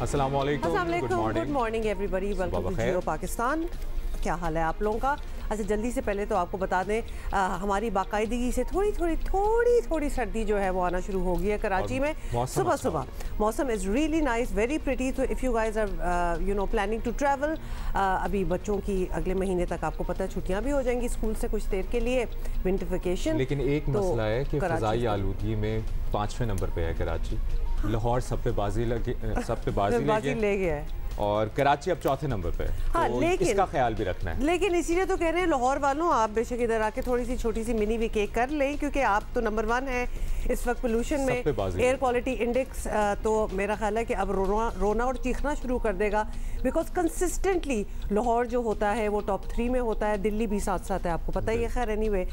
अस्सलाम वालेकुम, good morning everybody, welcome to Geo Pakistan. क्या हाल है आप लोगों का? अच्छा, जल्दी से पहले तो आपको बता दें हमारी बाकायदगी से थोड़ी सर्दी जो है वो आना शुरू हो गई है कराची में। सुबह मौसम is really nice, very pretty. तो if you guys are planning to travel, अभी बच्चों की अगले महीने तक आपको पता है छुट्टियां भी हो जाएंगी स्कूल से कुछ देर के लिए, विंटर वेकेशन। लेकिन एक मसला है कि फ़ज़ाई आलूदगी में 5वें नंबर पे है कराची। लाहौर सब पे बाजी ले गया है और कराची अब 4थे नंबर पे है। हाँ, तो लेकिन इसका ख्याल भी रखना है। लेकिन इसीलिए तो कह रहे हैं लाहौर वालों, आप बेशक इधर आके थोड़ी सी छोटी सी मिनी वीकेक कर लें, क्योंकि आप तो नंबर 1 है इस वक्त पोल्यूशन में, एयर क्वालिटी इंडेक्स। तो मेरा ख्याल है कि अब रोना और चीखना शुरू कर देगा, बिकॉज कंसिस्टेंटली लाहौर जो होता है वो टॉप 3 में होता है, दिल्ली भी साथ साथ है, आपको पता ही है। खैर एनीवे,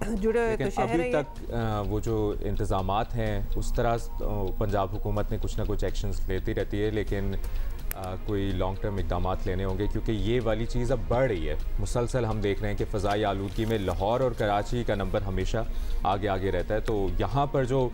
जुड़े हुए तो शहर अभी तक वो जो इंतज़ामात हैं उस तरह पंजाब हुकूमत ने कुछ ना कुछ एक्शंस लेती रहती है, लेकिन कोई लॉन्ग टर्म इक़दाम लेने होंगे, क्योंकि ये वाली चीज़ अब बढ़ रही है। मुसलसल हम देख रहे हैं कि फ़ज़ाई आलूदगी में लाहौर और कराची का नंबर हमेशा आगे रहता है। तो यहाँ पर जो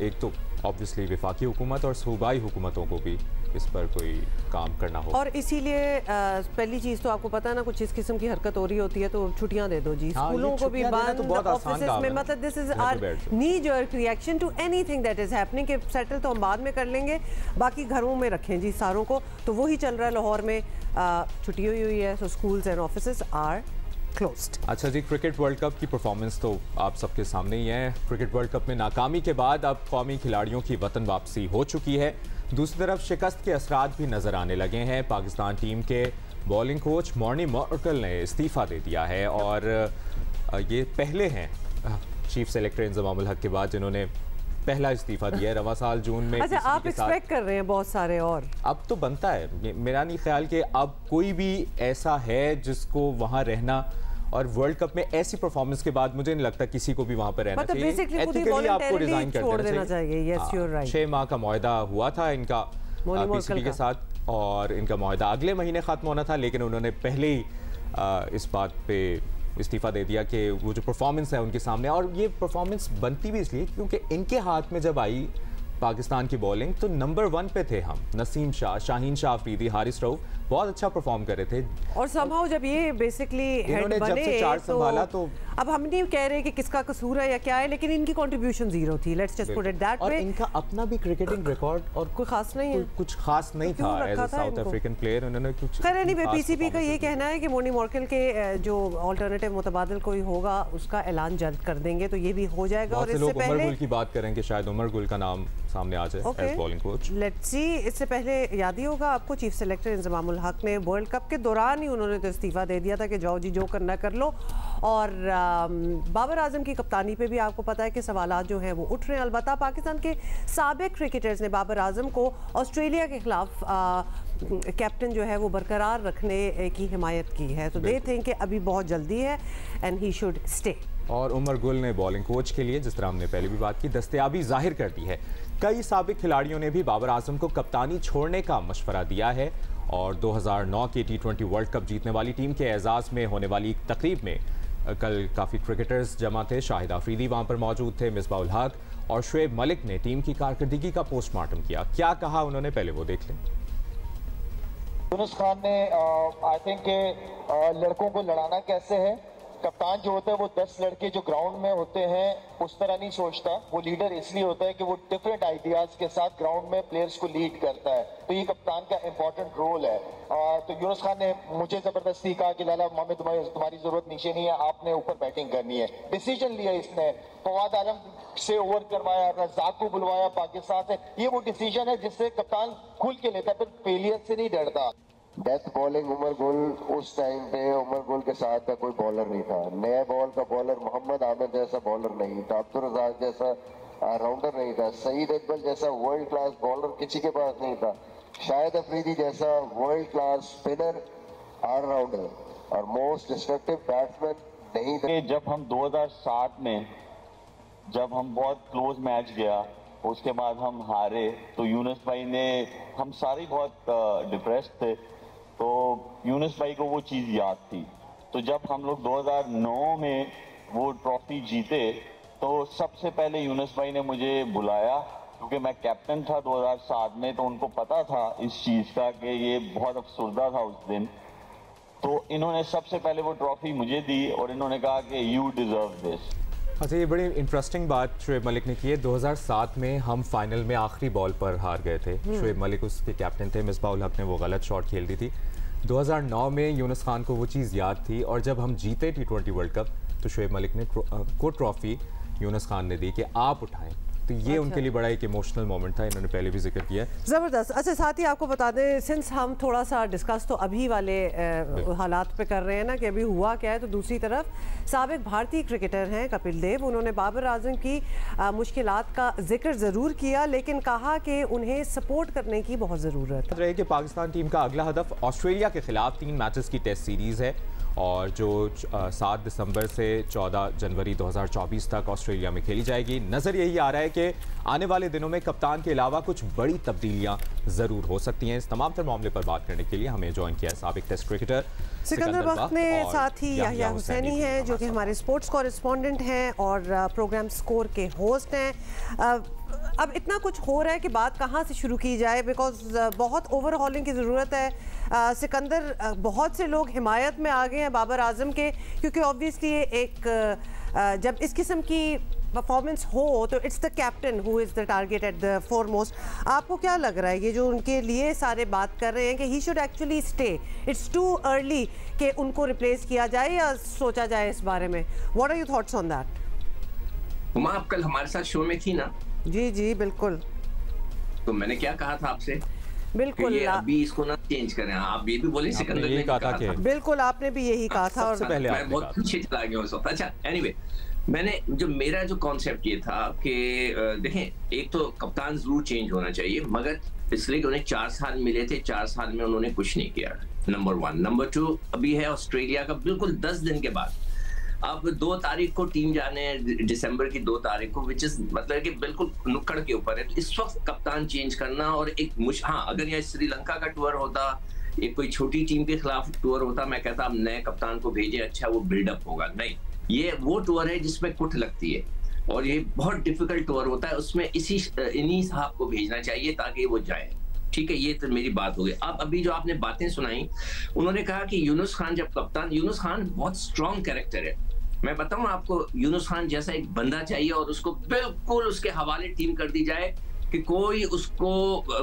एक तो ऑब्वियसली वफाकी हुकूमत और सूबाई हुकूमतों को भी इस पर कोई काम करना हो, और इसीलिए पहली चीज़ तो आपको पता है ना, कुछ इस किस्म की हरकत हो रही होती है तो छुट्टियां दे दो जी। स्कूलों को भी बंद, ऑफिसेस में, मतलब this is our knee jerk reaction to anything that is happening. कि सेटल तो हम बाद में कर लेंगे, बाकी घरों में रखें जी सारों को। तो वही चल रहा है लाहौर में, छुट्टी हुई है, so schools and offices are closed. अच्छा जी, क्रिकेट वर्ल्ड कप की परफॉर्मेंस तो आप सबके सामने ही है। क्रिकेट वर्ल्ड कप में नाकामी के बाद अब कौमी खिलाड़ियों की वतन वापसी हो चुकी है। दूसरी तरफ शिकस्त के असरात भी नजर आने लगे हैं। पाकिस्तान टीम के बॉलिंग कोच मॉर्नी मॉर्कल ने इस्तीफ़ा दे दिया है और ये पहले हैं चीफ सेलेक्टर इंजमामुल हक के बाद जिन्होंने पहला इस्तीफ़ा दिया है। रवा साल जून में। अच्छा, आप एक्सपेक्ट कर रहे हैं बहुत सारे, और अब तो बनता है, मेरा नहीं ख्याल कि अब कोई भी ऐसा है जिसको वहाँ रहना, और वर्ल्ड कप में ऐसी परफॉर्मेंस के बाद मुझे नहीं लगता किसी को भी वहाँ पर रहना चाहिए। एथिकली आपको रिजाइन कर देना चाहिए। Yes, you are right. 6 माह का मुआहदा हुआ था इनका पीसीबी के साथ, और इनका मुआहदा अगले महीने खत्म होना था, लेकिन उन्होंने पहले ही इस बात पे इस्तीफ़ा दे दिया कि वो जो परफॉर्मेंस है उनके सामने, और ये परफॉर्मेंस बनती भी इसलिए क्योंकि इनके हाथ में जब आई पाकिस्तान की बॉलिंग तो नंबर 1 पे थे हम। नसीम शाह, शाहीन शाह अफरीदी, हारिस रऊफ बहुत अच्छा परफॉर्म कर रहे थे, और समहाउ जब ये बेसिकली हेड बने संभाला तो अब हम नहीं कह रहे कि किसका कसूर है या क्या है, लेकिन इनकी कंट्रीब्यूशन जीरो थी। Let's just put it that way. और इनका अपना भी क्रिकेटिंग रिकॉर्ड और कोई खास नहीं है, कुछ खास नहीं था as a South African player. उन्होंने कुछ खैर एनीवे, पीसीबी का ये कहना है कि मॉर्नी मॉर्कल के जो अल्टरनेटिव मुतबादिल कोई होगा उसका ऐलान जल्द कर देंगे, तो ये भी हो जाएगा। और इससे पहले उमर गुल की बात करेंगे, शायद उमर गुल का नाम सामने आ जाए as bowling coach. Let's see. इससे पहले याद ही होगा आपको, चीफ सेलेक्टर इंजमामुल हक ने वर्ल्ड कप के दौरान ही उन्होंने तो इस्तीफा दे दिया था कि जाओ जी जो करना कर लो। और बाबर आजम की कप्तानी पे भी आपको पता है कि सवालात जो हैं वो उठ रहे हैं। अलबत्ता पाकिस्तान के साबिक क्रिकेटर्स ने बाबर आजम को ऑस्ट्रेलिया के खिलाफ कैप्टन जो है वो बरकरार रखने की हिमायत की है, तो दे थिंक कि अभी बहुत जल्दी है एंड ही शुड स्टे। और उमर गुल ने बॉलिंग कोच के लिए, जिस तरह हमने पहले भी बात की, दस्तयाबी जाहिर कर दी है। कई साबिक खिलाड़ियों ने भी बाबर आजम को कप्तानी छोड़ने का मशवरा दिया है, और 2009 के T20 वर्ल्ड कप जीतने वाली टीम के एजाज़ में होने वाली तकरीब में कल काफ़ी क्रिकेटर्स जमा थे। शाहिद अफरीदी वहाँ पर मौजूद थे, मिसबाह-उल हक और शुएब मलिक ने टीम की कारकर्दगी का पोस्टमार्टम किया। क्या कहा उन्होंने, पहले वो देख लें। यूनुस खान ने आई थिंक लड़कों को लड़ाना कैसे है, कप्तान जो होता है वो 10 लड़के जो ग्राउंड में होते हैं उस तरह नहीं सोचता। वो लीडर इसलिए होता है कि वो डिफरेंट आइडियाज के साथ ग्राउंड में प्लेयर्स को लीड करता है, तो ये कप्तान का इंपॉर्टेंट रोल है। तो यूनुस खान ने मुझे जबरदस्ती कहा कि लाला मोहम्मद तुम्हारी जरूरत नीचे नहीं है, आपने ऊपर बैटिंग करनी है। डिसीजन लिया इसने, फवाद आलम से ओवर करवाया, रज़ाक को बुलवाया पाकिस्तान से। ये वो डिसीजन है जिससे कप्तान खुल के लेता है, फिर फेलियर से नहीं डरता। डेथ बॉलिंग उमर गुल, उस टाइम पे उमर गुल के साथ का कोई बॉलर नहीं था। नए बॉल का बॉलर मोहम्मद आमिर जैसा बॉलर नहीं था, अब्दुल रज़ाक जैसा राउंडर नहीं था, सईद अकबर जैसा वर्ल्ड क्लास बॉलर किसी के पास नहीं था, शाहिद अफरीदी जैसा वर्ल्ड क्लास स्पिनर ऑलराउंडर और मोस्ट डिस्ट्रक्टिव बैट्समैन नहीं थे। जब हम 2007 में जब हम बहुत क्लोज मैच गया, उसके बाद हम हारे, तो यूनुस भाई ने, हम सारे बहुत डिप्रेस्ड थे, तो यूनुस भाई को वो चीज़ याद थी। तो जब हम लोग 2009 में वो ट्रॉफी जीते, तो सबसे पहले यूनुस भाई ने मुझे बुलाया क्योंकि मैं कैप्टन था 2007 में, तो उनको पता था इस चीज़ का कि ये बहुत अफसरदा था उस दिन। तो इन्होंने सबसे पहले वो ट्रॉफी मुझे दी और इन्होंने कहा कि यू डिजर्व दिस। अच्छा, ये बड़ी इंटरेस्टिंग बात शोएब मलिक ने की है। 2007 में हम फाइनल में आखिरी बॉल पर हार गए थे। शोएब मलिक उसके कैप्टन थे, मिसबाह उल हक ने वो गलत शॉट खेल दी थी। 2009 में यूनुस खान को वो चीज़ याद थी और जब हम जीते T20 वर्ल्ड कप तो शोएब मलिक ने को ट्रॉफी यूनुस खान ने दी कि आप उठाएं। तो ये उनके लिए बड़ा एक इमोशनल मोमेंट था, इन्होंने पहले भी जिक्र किया है। ज़बरदस्त। अच्छा, साथ ही आपको बता दें, सिंस हम थोड़ा सा डिस्कस तो अभी वाले हालात पे कर रहे हैं ना कि अभी हुआ क्या है, तो दूसरी तरफ साबिक भारतीय क्रिकेटर हैं कपिल देव, उन्होंने बाबर आजम की मुश्किलात का जिक्र ज़रूर किया, लेकिन कहा कि उन्हें सपोर्ट करने की बहुत ज़रूरत है। कि पाकिस्तान टीम का अगला हदफ ऑस्ट्रेलिया के खिलाफ 3 मैचेस की टेस्ट सीरीज़ है और जो 7 दिसंबर से 14 जनवरी 2024 तक ऑस्ट्रेलिया में खेली जाएगी। नज़र यही आ रहा है कि आने वाले दिनों में कप्तान के अलावा कुछ बड़ी तब्दीलियां ज़रूर हो सकती हैं। इस तमाम तर मामले पर बात करने के लिए हमें ज्वाइन किया साबिक टेस्ट क्रिकेटर सिकंदर बख्त ने, साथ ही याहिया हुसैनी हैं जो कि हमारे स्पोर्ट्स कॉरेस्पॉन्डेंट हैं और प्रोग्राम स्कोर के होस्ट हैं। अब इतना कुछ हो रहा है कि बात कहाँ से शुरू की जाए, बिकॉज बहुत ओवरहॉलिंग की ज़रूरत है। सिकंदर, बहुत से लोग हिमायत में आ गए हैं बाबर आजम के, क्योंकि ऑब्वियसली एक जब इस किस्म की परफॉर्मेंस हो तो it's the captain who is the target at the foremost. आपको क्या लग रहा है, ये जो उनके लिए सारे बात कर रहे हैं कि he should actually stay, it's too early कि उनको रिप्लेस किया जाए या सोचा जाए इस बारे में? What are your thoughts on that? Uma, आप कल हमारे साथ शो में थी ना? जी जी बिल्कुल। तो मैंने क्या कहा था आपसे? बिल्कुल, ये अभी इसको ना चेंज करें। आप ये भी बोले सिकंदर ने कहा था। बिल्कुल, आपने भी यही कहा था। और पहले मैं बहुत पीछे चला गया उस वक्त। अच्छा, एनीवे, मेरा जो कॉन्सेप्ट ये था कि देखें, एक तो कप्तान जरूर चेंज होना चाहिए, मगर इसलिए कि उन्हें 4 साल मिले थे, 4 साल में उन्होंने कुछ नहीं किया, नंबर 1। नंबर 2, अभी है ऑस्ट्रेलिया का बिल्कुल 10 दिन के बाद। अब 2 तारीख को टीम जाने हैं, दिसंबर की 2 तारीख को, विच इज मतलब कि बिल्कुल नुक्कड़ के ऊपर है। तो इस वक्त कप्तान चेंज करना और हाँ, अगर यह श्रीलंका का टूर होता, एक कोई छोटी टीम के खिलाफ टूर होता, मैं कहता अब नए कप्तान को भेजे, अच्छा वो बिल्डअप होगा। नहीं, ये वो टूर है जिसमें कुट लगती है और ये बहुत डिफिकल्ट टूर होता है। उसमें इन्हीं साहब को भेजना चाहिए ताकि वो जाए। ठीक है, ये तो मेरी बात हो गई। अब अभी जो आपने बातें सुनाई, उन्होंने कहा कि यूनुस खान जब कप्तान, यूनुस खान बहुत स्ट्रॉन्ग कैरेक्टर है। मैं बताऊं आपको, यूनुस खान जैसा एक बंदा चाहिए और उसको बिल्कुल उसके हवाले टीम कर दी जाए कि कोई उसको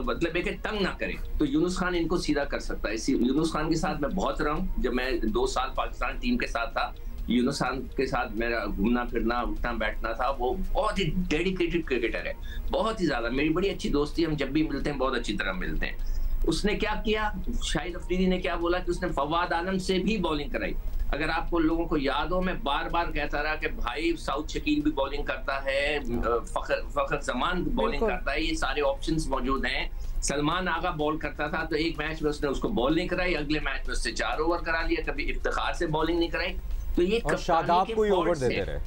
मतलब एक तंग ना करे, तो यूनुस खान इनको सीधा कर सकता है। यूनुस खान के साथ मैं बहुत रहा हूं। जब मैं 2 साल पाकिस्तान टीम के साथ था, यूनुस खान के साथ मेरा घूमना फिरना, उठना बैठना था। वो बहुत ही डेडिकेटेड क्रिकेटर है, बहुत ही ज्यादा। मेरी बड़ी अच्छी दोस्ती, हम जब भी मिलते हैं बहुत अच्छी तरह मिलते हैं। उसने क्या किया, शाहिद अफरीदी ने क्या बोला कि उसने फवाद आलम से भी बॉलिंग कराई। अगर आपको लोगों को याद हो, मैं बार बार कहता रहा कि भाई साउथ शकील भी बॉलिंग करता है, फखर जमान भी बॉलिंग करता है, ये सारे ऑप्शंस मौजूद हैं। सलमान आगा बॉल करता था, तो एक मैच में उसने उसको बॉल नहीं कराई, अगले मैच में उससे 4 ओवर करा लिया, कभी इफ्तिखार से बॉलिंग नहीं कराई। तो ये शादाब को ही ओवर देते रहे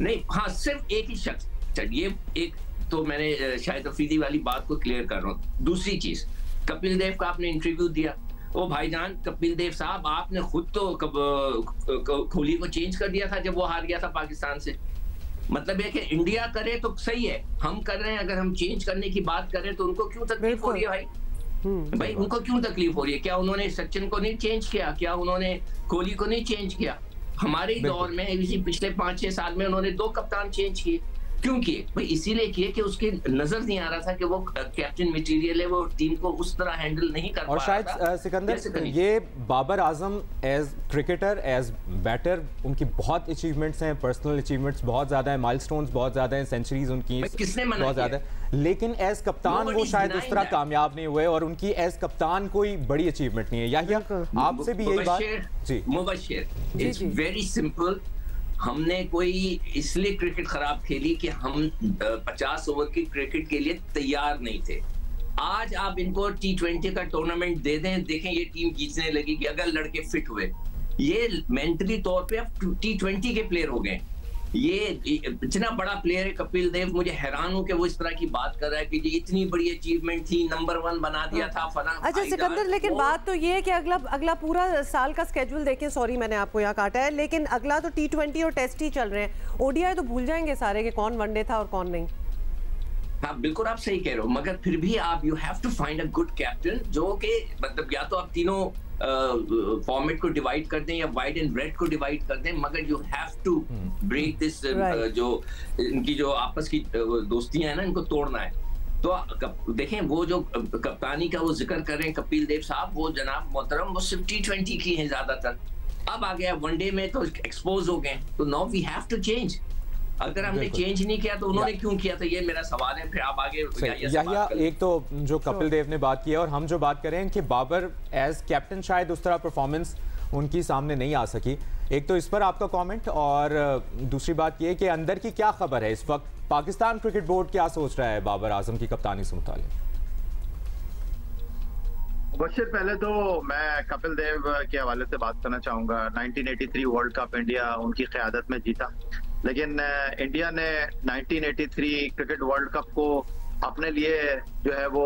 नहीं, हाँ, सिर्फ एक ही शख्स। ये एक तो मैंने शाहिद अफरीदी वाली बात को क्लियर कर रहा हूँ। दूसरी चीज, कपिल देव का आपने इंटरव्यू दिया। ओ भाईजान, कपिल देव साहब, आपने खुद तो कोहली को चेंज कर दिया था जब वो हार गया था पाकिस्तान से। मतलब है कि इंडिया करे तो सही है, हम कर रहे हैं। अगर हम चेंज करने की बात करें तो उनको क्यों तकलीफ हो रही है भाई? उनको क्यों तकलीफ हो रही है? क्या उन्होंने सचिन को नहीं चेंज किया? क्या उन्होंने कोहली को नहीं चेंज किया? हमारे दौर में इसी पिछले 5-6 साल में उन्होंने 2 कप्तान चेंज किए। क्यों किए भाई? इसीलिए किए कि उसके नजर नहीं आ रहा था कि वो कैप्टन मटेरियल है, वो टीम को उस तरह हैंडल नहीं कर पा रहा था। और शायद सिकंदर, ये Babar Azam as cricketer, as batter, उनकी बहुत अचीवमेंट्स हैं, पर्सनल अचीवमेंट्स बहुत ज्यादा हैं, माइलस्टोन्स बहुत ज्यादा हैं, सेंचुरीज उनकी बहुत ज्यादा है, लेकिन एज कप्तान वो शायद उस तरह कामयाब नहीं हुए और उनकी एज कप्तान कोई बड़ी अचीवमेंट नहीं है। याहिया, आपसे भी यही बात? जी मुबश्शिर, इट्स वेरी सिंपल। हमने कोई इसलिए क्रिकेट खराब खेली कि हम 50 ओवर की क्रिकेट के लिए तैयार नहीं थे। आज आप इनको T20 का टूर्नामेंट दे दें, देखें ये टीम जीतने लगेगी अगर लड़के फिट हुए। ये मेंटली तौर पे अब T20 के प्लेयर हो गए। ये इतना बड़ा प्लेयर है कपिल देव, मुझे हैरान हूं कि वो इस तरह की बात कर रहा है कि ये इतनी बड़ी अचीवमेंट थी, नंबर 1 बना दिया था फला। अच्छा सिकंदर, लेकिन बात तो ये है कि अगला पूरा साल का स्केड्यूल देखें, सॉरी मैंने आपको यहाँ काटा है, लेकिन अगला तो T20 और टेस्ट ही चल रहे हैं। ODI तो भूल जाएंगे सारे कि कौन वनडे था और कौन नहीं। हाँ बिल्कुल आप सही कह रहे हो, मगर फिर भी आप you have to find a good captain जो कि मतलब या तो आप तीनों फॉर्मेट को डिवाइड कर दें या वाइट एंड रेड को डिवाइड कर दें, मगर you have to break this जो इनकी जो आपस की दोस्तियां हैं ना, इनको तोड़ना है। तो देखें वो जो कप्तानी का वो जिक्र कर रहे हैं कपिल देव साहब, वो जनाब मोहतरम वो सिर्फ T20 की हैं ज्यादातर, अब आ गया वनडे में तो एक्सपोज हो गए, तो now we have to change. अगर हमने चेंज नहीं किया तो उन्होंने क्यों किया, तो ये मेरा सवाल है। फिर आप आगे या एक तो जो कपिल देव ने बात की है और हम जो बात कर रहे हैं कि बाबर एज कैप्टन शायद उस तरह परफॉर्मेंस उनकी सामने नहीं आ सकी, एक तो इस पर आपका कमेंट, और दूसरी बात ये कि अंदर की क्या खबर है इस वक्त, पाकिस्तान क्रिकेट बोर्ड क्या सोच रहा है बाबर आजम की कप्तानी से मुताल्लिक? बशीर, पहले तो मैं कपिल देव के हवाले से बात करना चाहूंगा। 1983 वर्ल्ड कप इंडिया उनकी क़यादत में जीता, लेकिन इंडिया ने 1983 क्रिकेट वर्ल्ड कप को अपने लिए जो है वो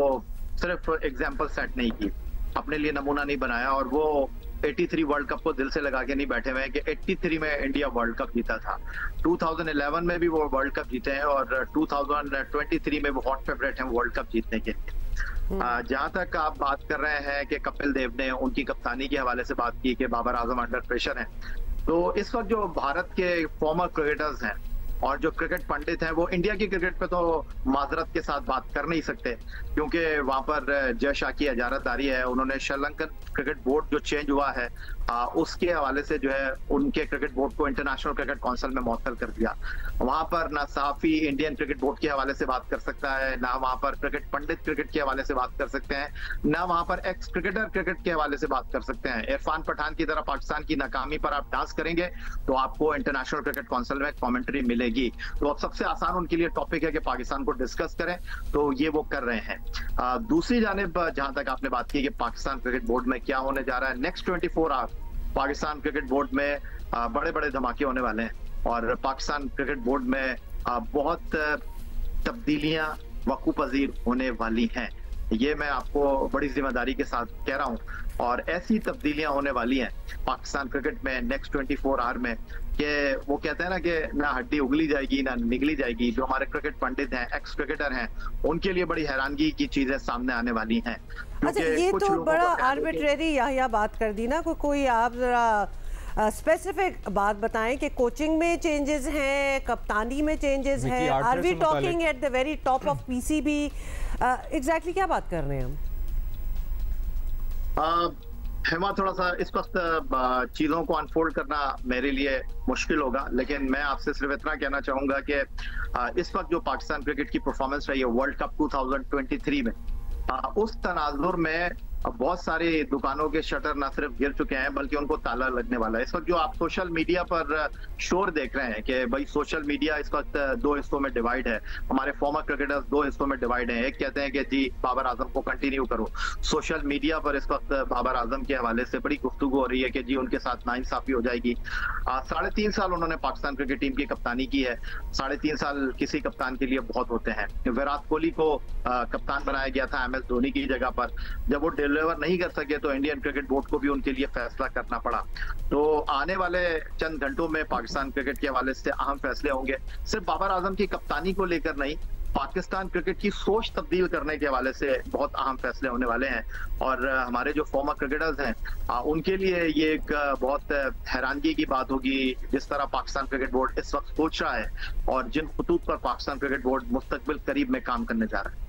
सिर्फ एग्जाम्पल सेट नहीं की, अपने लिए नमूना नहीं बनाया, और वो 83 वर्ल्ड कप को दिल से लगा के नहीं बैठे हुए हैं कि 83 में इंडिया वर्ल्ड कप जीता था। 2011 में भी वो वर्ल्ड कप जीते हैं और 2023 में वो हॉट फेवरेट हैं वर्ल्ड कप जीतने के लिए। जहां तक आप बात कर रहे हैं कि कपिल देव ने उनकी कप्तानी के हवाले से बात की कि बाबर आजम अंडर प्रेशर हैं, तो इस वक्त जो भारत के फॉर्मर क्रिकेटर्स हैं और जो क्रिकेट पंडित हैं वो इंडिया की क्रिकेट पे तो माजरत के साथ बात कर नहीं सकते, क्योंकि वहां पर जय शाह की इजारतदारी है। उन्होंने श्रीलंकन क्रिकेट बोर्ड जो चेंज हुआ है उसके हवाले से जो है उनके क्रिकेट बोर्ड को इंटरनेशनल क्रिकेट काउंसिल में मुअत्तल कर दिया। वहां पर ना सहाफी इंडियन क्रिकेट बोर्ड के हवाले से बात कर सकता है, ना वहां पर क्रिकेट पंडित क्रिकेट के हवाले से बात कर सकते हैं, ना वहां पर एक्स क्रिकेटर क्रिकेट के हवाले से बात कर सकते हैं। इरफान पठान की तरह पाकिस्तान की नाकामी पर आप डांस करेंगे तो आपको इंटरनेशनल क्रिकेट काउंसिल में कॉमेंट्री मिलेगी। तो अब सबसे आसान उनके लिए टॉपिक है कि पाकिस्तान को डिस्कस करें, तो ये वो कर रहे हैं। दूसरी जानिब जहां तक आपने बात की कि पाकिस्तान क्रिकेट बोर्ड में क्या होने जा रहा है, next 24 hour Pakistan cricket board में बड़े बड़े धमाके होने वाले हैं और पाकिस्तान क्रिकेट बोर्ड में बहुत तब्दीलियां वकू पजीर होने वाली हैं। ये मैं आपको बड़ी जिम्मेदारी के साथ कह रहा हूं, और ऐसी तब्दीलियां होने वाली हैं पाकिस्तान क्रिकेट में नेक्स्ट 24 आवर में कि वो कहते हैं ना कि ना हड्डी उगली जाएगी ना निगली जाएगी। जो हमारे क्रिकेट पंडित हैं, एक्स क्रिकेटर हैं, उनके लिए बड़ी हैरानगी की चीजें सामने आने वाली हैं। अच्छा, ये तो बड़ा आर्बिट्रेरी या बात कर दी ना, कोई आप जरा स्पेसिफिक बात बताएं कि कोचिंग में चेंजेस हैं, कप्तानी में चेंजेस हैं, are we talking at the very top of PCB, exactly क्या बात कर रहे हैं हम? हेमा, थोड़ा सा इस वक्त चीजों को अनफोल्ड करना मेरे लिए मुश्किल होगा, लेकिन मैं आपसे सिर्फ इतना कहना चाहूंगा कि इस वक्त जो पाकिस्तान क्रिकेट की परफॉर्मेंस रही है वर्ल्ड कप 2023 में, उस तनाजुर में बहुत सारी दुकानों के शटर ना सिर्फ गिर चुके हैं बल्कि उनको ताला लगने वाला है। इस वक्त जो आप सोशल मीडिया पर शोर देख रहे हैं कि भाई सोशल मीडिया इस वक्त दो हिस्सों में डिवाइड है, हमारे फॉर्मर क्रिकेटर्स दो हिस्सों में डिवाइड हैं। एक कहते हैं कि जी बाबर आजम को कंटिन्यू करो। सोशल मीडिया पर इस वक्त बाबर आजम के हवाले से बड़ी गुफ्तगू हो रही है कि जी उनके साथ नाइंसाफी हो जाएगी। 3.5 साल उन्होंने पाकिस्तान क्रिकेट टीम की कप्तानी की है। 3.5 साल किसी कप्तान के लिए बहुत होते हैं। विराट कोहली को कप्तान बनाया गया था MS धोनी की जगह पर, जब वो डिलीवर नहीं कर सके तो इंडियन क्रिकेट बोर्ड को भी उनके लिए फैसला करना पड़ा। तो आने वाले चंद घंटों में पाकिस्तान क्रिकेट के हवाले से अहम फैसले होंगे, सिर्फ बाबर आजम की कप्तानी को लेकर नहीं, पाकिस्तान क्रिकेट की सोच तब्दील करने के हवाले से बहुत अहम फैसले होने वाले हैं। और हमारे जो फॉर्मर क्रिकेटर्स हैं उनके लिए ये एक बहुत हैरानगी की बात होगी जिस तरह पाकिस्तान क्रिकेट बोर्ड इस वक्त सोच रहा है और जिन खतूत पर पाकिस्तान क्रिकेट बोर्ड मुस्तकबिल करीब में काम करने जा रहा है।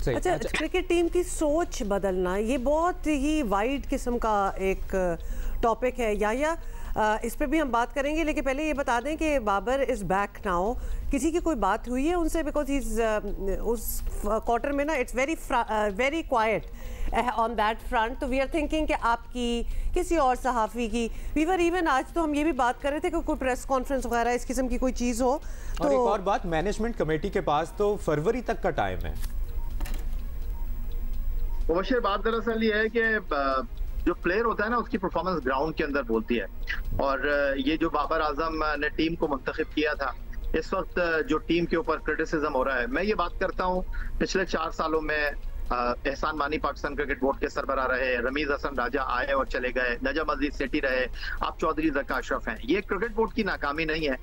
अच्छा, क्रिकेट टीम की सोच बदलना ये बहुत ही वाइड किस्म का एक टॉपिक है, या इस पे भी हम बात करेंगे, लेकिन पहले ये बता दें कि बाबर इज बैक नाउ। किसी की कोई बात हुई है उनसे? बिकॉज उस क्वार्टर में ना it's very quite on that front. तो वी आर थिंकिंग कि आपकी किसी और सहाफ़ी की, वी वर इवन आज तो हम ये भी बात कर रहे थे कि कोई प्रेस कॉन्फ्रेंस वगैरह इस किस्म की कोई चीज़ हो। तो एक और बात, मैनेजमेंट कमेटी के पास तो फरवरी तक का टाइम है। मुबशर, बात दरअसल ये है कि जो प्लेयर होता है ना उसकी परफॉर्मेंस ग्राउंड के अंदर बोलती है, और ये जो बाबर आजम ने टीम को मुंतखब किया था, इस वक्त जो टीम के ऊपर क्रिटिसिज्म हो रहा है, मैं ये बात करता हूँ पिछले 4 सालों में एहसान मानी पाकिस्तान क्रिकेट बोर्ड के सरबराह रहे, रमीज हसन राजा आए और चले गए, नजम अजीज सेठी रहे, अब चौधरी ज़का अशरफ हैं। ये क्रिकेट बोर्ड की नाकामी नहीं है,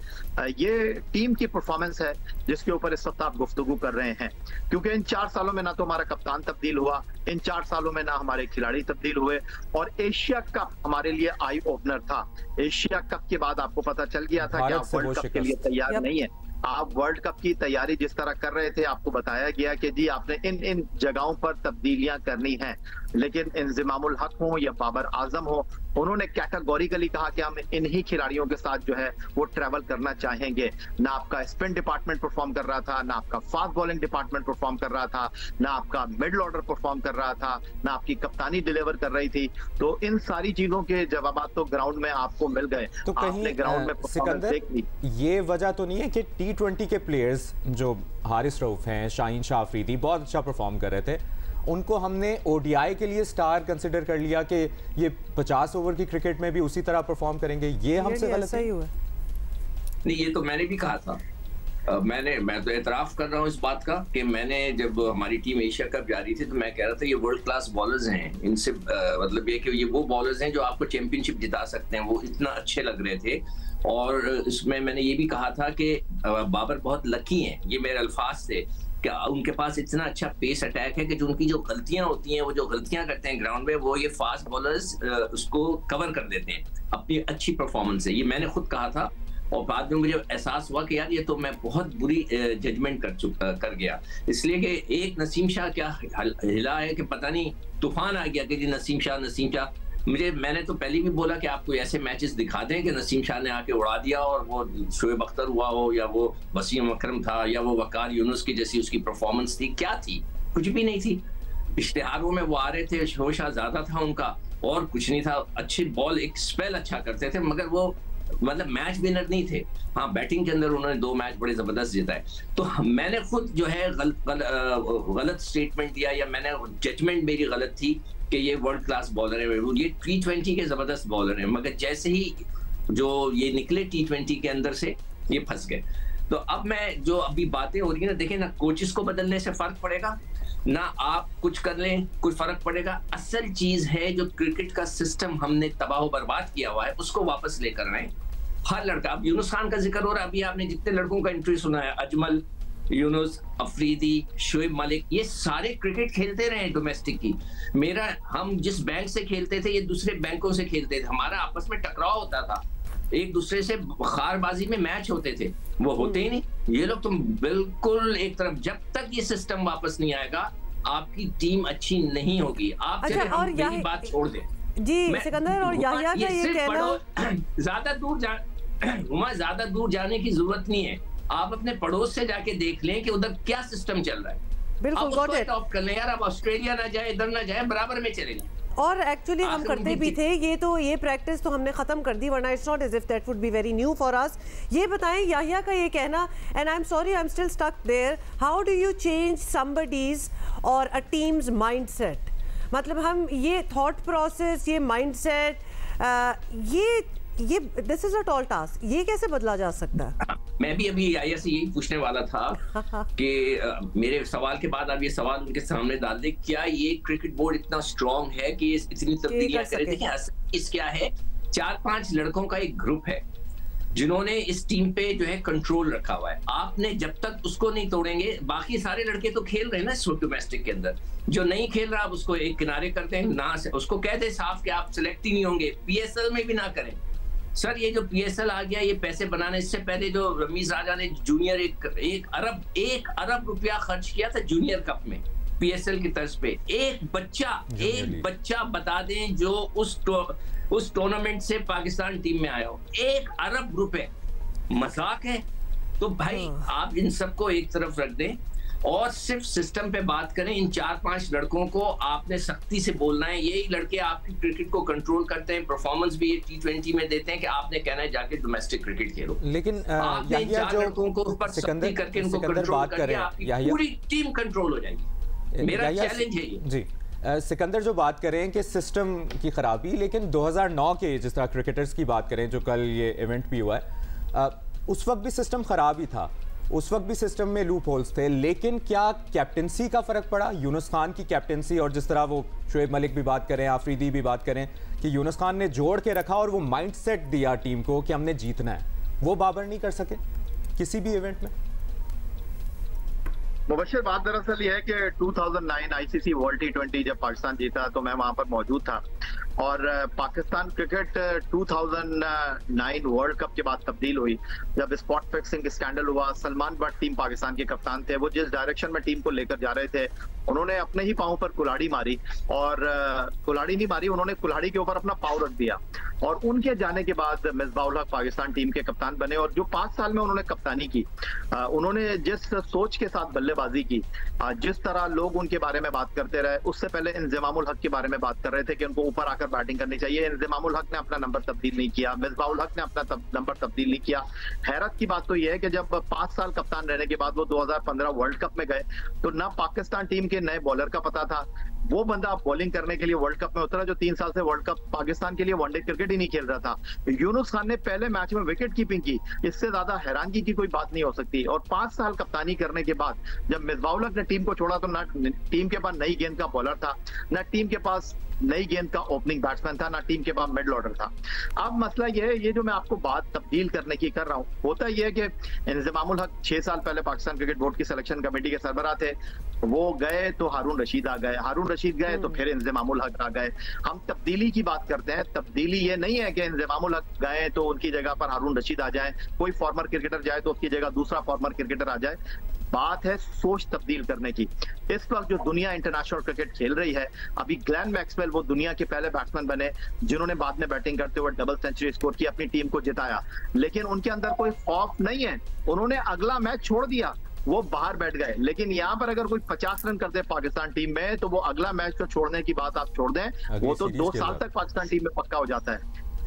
ये टीम की परफॉर्मेंस है जिसके ऊपर इस वक्त आप गुफ्तगू कर रहे हैं। क्योंकि इन 4 सालों में ना तो हमारा कप्तान तब्दील हुआ, इन 4 सालों में ना हमारे खिलाड़ी तब्दील हुए, और एशिया कप हमारे लिए आई ओपनर था। एशिया कप के बाद आपको पता चल गया था कि आप वर्ल्ड कप के लिए तैयार नहीं है। आप वर्ल्ड कप की तैयारी जिस तरह कर रहे थे, आपको बताया गया कि जी आपने इन जगहों पर तब्दीलियां करनी हैं, लेकिन इंज़मामुल हक हो या बाबर आजम हो, उन्होंने कैटेगोरिकली कहा कि हम इन्हीं खिलाड़ियों के साथ जो है वो ट्रैवल करना चाहेंगे। ना आपका स्पिन डिपार्टमेंट परफॉर्म कर रहा था, ना आपका फास्ट बॉलिंग डिपार्टमेंट परफॉर्म कर रहा था, ना आपका मिडल ऑर्डर परफॉर्म कर रहा था, ना आपकी कप्तानी डिलीवर कर रही थी। तो इन सारी चीजों के जवाब तो ग्राउंड में आपको मिल गए। तो आपने ग्राउंड में परफॉर्मेंस देख ली। ये वजह तो नहीं है कि T20 के प्लेयर्स जो हारिस रऊफ हैं, शाहीन शाह अफरीदी बहुत अच्छा परफॉर्म कर रहे थे, उनको हमने ODI के लिए स्टार कंसिडर कर लिया कि ये 50 ओवर की क्रिकेट में भी उसी तरह परफॉर्म करेंगे? ये हमसे गलत है? नहीं, ये तो मैंने भी कहा था। मैं तो एतराफ कर रहा हूँ इस बात का कि मैंने जब हमारी टीम एशिया कप जा रही थी तो मैं कह रहा था ये वर्ल्ड क्लास बॉलर्स हैं, इनसे मतलब ये कि ये वो बॉलर्स हैं जो आपको चैंपियनशिप जिता सकते हैं। वो इतना अच्छे लग रहे थे। और इसमें मैंने ये भी कहा था कि बाबर बहुत लकी हैं, ये मेरे अल्फाज थे, क्या उनके पास इतना अच्छा पेस अटैक है कि जो उनकी जो गलतियां होती हैं, वो जो गलतियां करते हैं ग्राउंड में, वो ये फास्ट बॉलर्स उसको कवर कर देते हैं अपनी अच्छी परफॉर्मेंस से। ये मैंने खुद कहा था और बाद में मुझे एहसास हुआ कि यार ये तो मैं बहुत बुरी जजमेंट कर गया, इसलिए कि एक नसीम शाह क्या हिला है कि पता नहीं तूफान आ गया कि जी नसीम शाह। मैंने तो पहले भी बोला कि आपको ऐसे मैचेस दिखा दें कि नसीम शाह ने आके उड़ा दिया और वो शोएब अख्तर हुआ हो या वो वसीम अकरम था या वो वकार यूनुस की जैसी उसकी परफॉर्मेंस थी, क्या थी? कुछ भी नहीं थी। इश्तिहारों में वो आ रहे थे, शोशा ज्यादा था उनका और कुछ नहीं था। अच्छी बॉल, एक स्पेल अच्छा करते थे, मगर वो मतलब मैच विनर नहीं थे। हाँ, बैटिंग के अंदर उन्होंने 2 मैच बड़े जबरदस्त जिताए। तो मैंने खुद जो है गलत स्टेटमेंट दिया या मैंने जजमेंट मेरी गलत थी कि ये वर्ल्ड क्लास बॉलर है, ये T20 के जबरदस्त बॉलर हैं, मगर जैसे ही जो ये निकले T20 के अंदर से ये फंस गए। तो अब मैं जो अभी बातें हो रही है ना, देखें ना, कोचेस को बदलने से फर्क पड़ेगा ना आप कुछ कर लें कुछ फर्क पड़ेगा। असल चीज है जो क्रिकेट का सिस्टम हमने तबाह बर्बाद किया हुआ है उसको वापस लेकर आए। हर लड़का, अब यूनुस खान का जिक्र हो रहा है, अभी आपने जितने लड़कों का इंटरव्यू सुना है, अजमल, यूनुस, अफरीदी, शोएब मलिक, ये सारे क्रिकेट खेलते रहे डोमेस्टिक की। हम जिस बैंक से खेलते थे ये दूसरे बैंकों से खेलते थे, हमारा आपस में टकराव होता था, एक दूसरे से खारबाजी में मैच होते थे, वो होते ही नहीं। ये लोग तुम बिल्कुल एक तरफ, जब तक ये सिस्टम वापस नहीं आएगा आपकी टीम अच्छी नहीं होगी। आप अच्छा, चले, हम मेरी बात छोड़ दें जी सिकंदर, और याहिया का ये कहना ज्यादा दूर जाने की जरूरत नहीं है। आप अपने पड़ोस से जाके देख लें कि उधर क्या सिस्टम चल रहा है, बिल्कुल अडॉप्ट कर लें यार। अब ऑस्ट्रेलिया ना जाए, इधर ना जाए, बराबर में चले जाए। और एक्चुअली हम करते भी थे ये प्रैक्टिस तो हमने खत्म कर दी, वरना it's not as if that would be very new for us. ये बताएं याहिया का ये कहना, and I am sorry I am still stuck there, how do you change somebody's or a team's mindset? मतलब हम ये थॉट प्रोसेस, ये mindset, ये this is a tall task, ये कैसे बदला जा सकता है? मैं भी अभी याहिया से यही पूछने वाला था कि मेरे सवाल के बाद आप ये सवाल उनके सामने डाल दें, क्या ये क्रिकेट बोर्ड इतना स्ट्रांग है कि इतनी तब्दीलियां करे? देखिए इस क्या है, 4-5 लड़कों का एक ग्रुप है जिन्होंने इस टीम पे जो है कंट्रोल रखा हुआ है। आपने जब तक उसको नहीं तोड़ेंगे, बाकी सारे लड़के तो खेल रहे हैं ना इस डोमेस्टिक के अंदर, जो नहीं खेल रहा आप उसको एक किनारे करते हैं, ना उसको कहते साफ कि आप सिलेक्ट ही नहीं होंगे, PSL में भी ना करें। सर ये जो PSL आ गया, ये पैसे बनाने, इससे पहले जो रमीज राजा ने जूनियर एक अरब रुपया खर्च किया था जूनियर कप में PSL की तर्ज पे। एक बच्चा बता दें जो उस टूर्नामेंट से पाकिस्तान टीम में आया हो, 1 अरब रुपए, मजाक है? तो भाई आप इन सबको एक तरफ रख दें और सिर्फ सिस्टम पे बात करें। इन 4-5 लड़कों को आपने सख्ती से बोलना है, यही लड़के आपकी क्रिकेट को कंट्रोल करते हैं, परफॉर्मस भी ये T20 में देते हैं कि आपने कहना है जाके डोमेस्टिक क्रिकेट खेलो। लेकिन आपने 4 लड़कों को ऊपर सख्ती करके इनको कंट्रोल करके आपकी पूरी टीम कंट्रोल हो जाएगी। मेरा चैलेंज है ये जी। सिकंदर जो बात करें कि सिस्टम की खराबी, लेकिन 2009 के जिस तरह क्रिकेटर्स की बात करें जो कल ये इवेंट भी हुआ है, उस वक्त भी सिस्टम खराब ही था। उस वक्त भी सिस्टम में लूप होल्स थे, लेकिन क्या कैप्टनसी का फ़र्क पड़ा? यूनुस खान की कैप्टनसी, और जिस तरह वो शुएब मलिक भी बात करें, आफरीदी भी बात करें कि यूनुस खान ने जोड़ के रखा और वो माइंडसेट दिया टीम को कि हमने जीतना है, वो बाबर नहीं कर सके किसी भी इवेंट में? मुबशर, बात दरअसल ये है कि 2009 आईसीसी वर्ल्ड T20 जब पाकिस्तान जीता तो मैं वहां पर मौजूद था, और पाकिस्तान क्रिकेट 2009 वर्ल्ड कप के बाद तब्दील हुई जब स्पॉट फिक्सिंग स्कैंडल हुआ। सलमान बट टीम पाकिस्तान के कप्तान थे, वो जिस डायरेक्शन में टीम को लेकर जा रहे थे उन्होंने अपने ही पांव पर कुल्हाड़ी मारी, और कुल्हाड़ी नहीं मारी, उन्होंने कुल्हाड़ी के ऊपर अपना पांव रख दिया, और उनके जाने के बाद मिसबाहुल हक पाकिस्तान टीम के कप्तान बने। और जो 5 साल में उन्होंने कप्तानी की, उन्होंने जिस सोच के साथ बल्लेबाजी की, जिस तरह लोग उनके बारे में बात करते रहे, उससे पहले इंज़मामुल हक के बारे में बात कर रहे थे कि उनको ऊपर आकर बैटिंग करनी चाहिए, इंज़मामुल हक ने अपना नंबर तब्दील नहीं किया, मिसबाहुल हक ने अपना नंबर तब्दील नहीं किया। हैरत की बात तो यह है कि जब 5 साल कप्तान रहने के बाद वो 2015 वर्ल्ड कप में गए तो ना पाकिस्तान टीम के नए बॉलर का पता था, वो बंदा बॉलिंग करने के लिए वर्ल्ड कप में उतरा जो 3 साल से वर्ल्ड कप पाकिस्तान के लिए वनडे क्रिकेट ही नहीं खेल रहा था। यूनुस खान ने पहले मैच में विकेट कीपिंग की, इससे ज्यादा हैरानगी की कोई बात नहीं हो सकती। और 5 साल कप्तानी करने के बाद जब मिसबाहुल हक ने टीम को छोड़ा तो ना टीम के पास नई गेंद का बॉलर था, ना टीम के पास नई गेंद का ओपनिंग बैट्समैन था, ना टीम के पास मिडल ऑर्डर था। अब मसला ये है, ये जो मैं आपको बात तब्दील करने की कर रहा हूँ, होता यह है कि इंज़मामुल हक 6 साल पहले पाकिस्तान क्रिकेट बोर्ड की सिलेक्शन कमेटी के सरबराह थे, वो गए तो हारून रशीद आ गए, हारून रशीद गए तो फिर इंज़मामुल हक आ गए। हम तब्दीली की बात करते हैं, तब्दीली ये नहीं है कि इंज़मामुल हक गए तो उनकी जगह पर हारून रशीद आ जाए, कोई फॉर्मर क्रिकेटर जाए तो उसकी जगह दूसरा फॉर्मर क्रिकेटर आ जाए। बात है सोच तब्दील करने की। इस वक्त जो दुनिया इंटरनेशनल क्रिकेट खेल रही है, अभी ग्लेन मैक्सवेल वो दुनिया के पहले बैट्समैन बने जिन्होंने बाद में बैटिंग करते हुए डबल सेंचुरी स्कोर की, अपनी टीम को जिताया, लेकिन उनके अंदर कोई खौफ नहीं है, उन्होंने अगला मैच छोड़ दिया, वो बाहर बैठ गए। लेकिन यहाँ पर अगर कोई 50 रन करते पाकिस्तान टीम में तो वो अगला मैच को छोड़ने की बात आप छोड़ दें, वो तो 2 साल तक पाकिस्तान टीम में पक्का हो जाता है।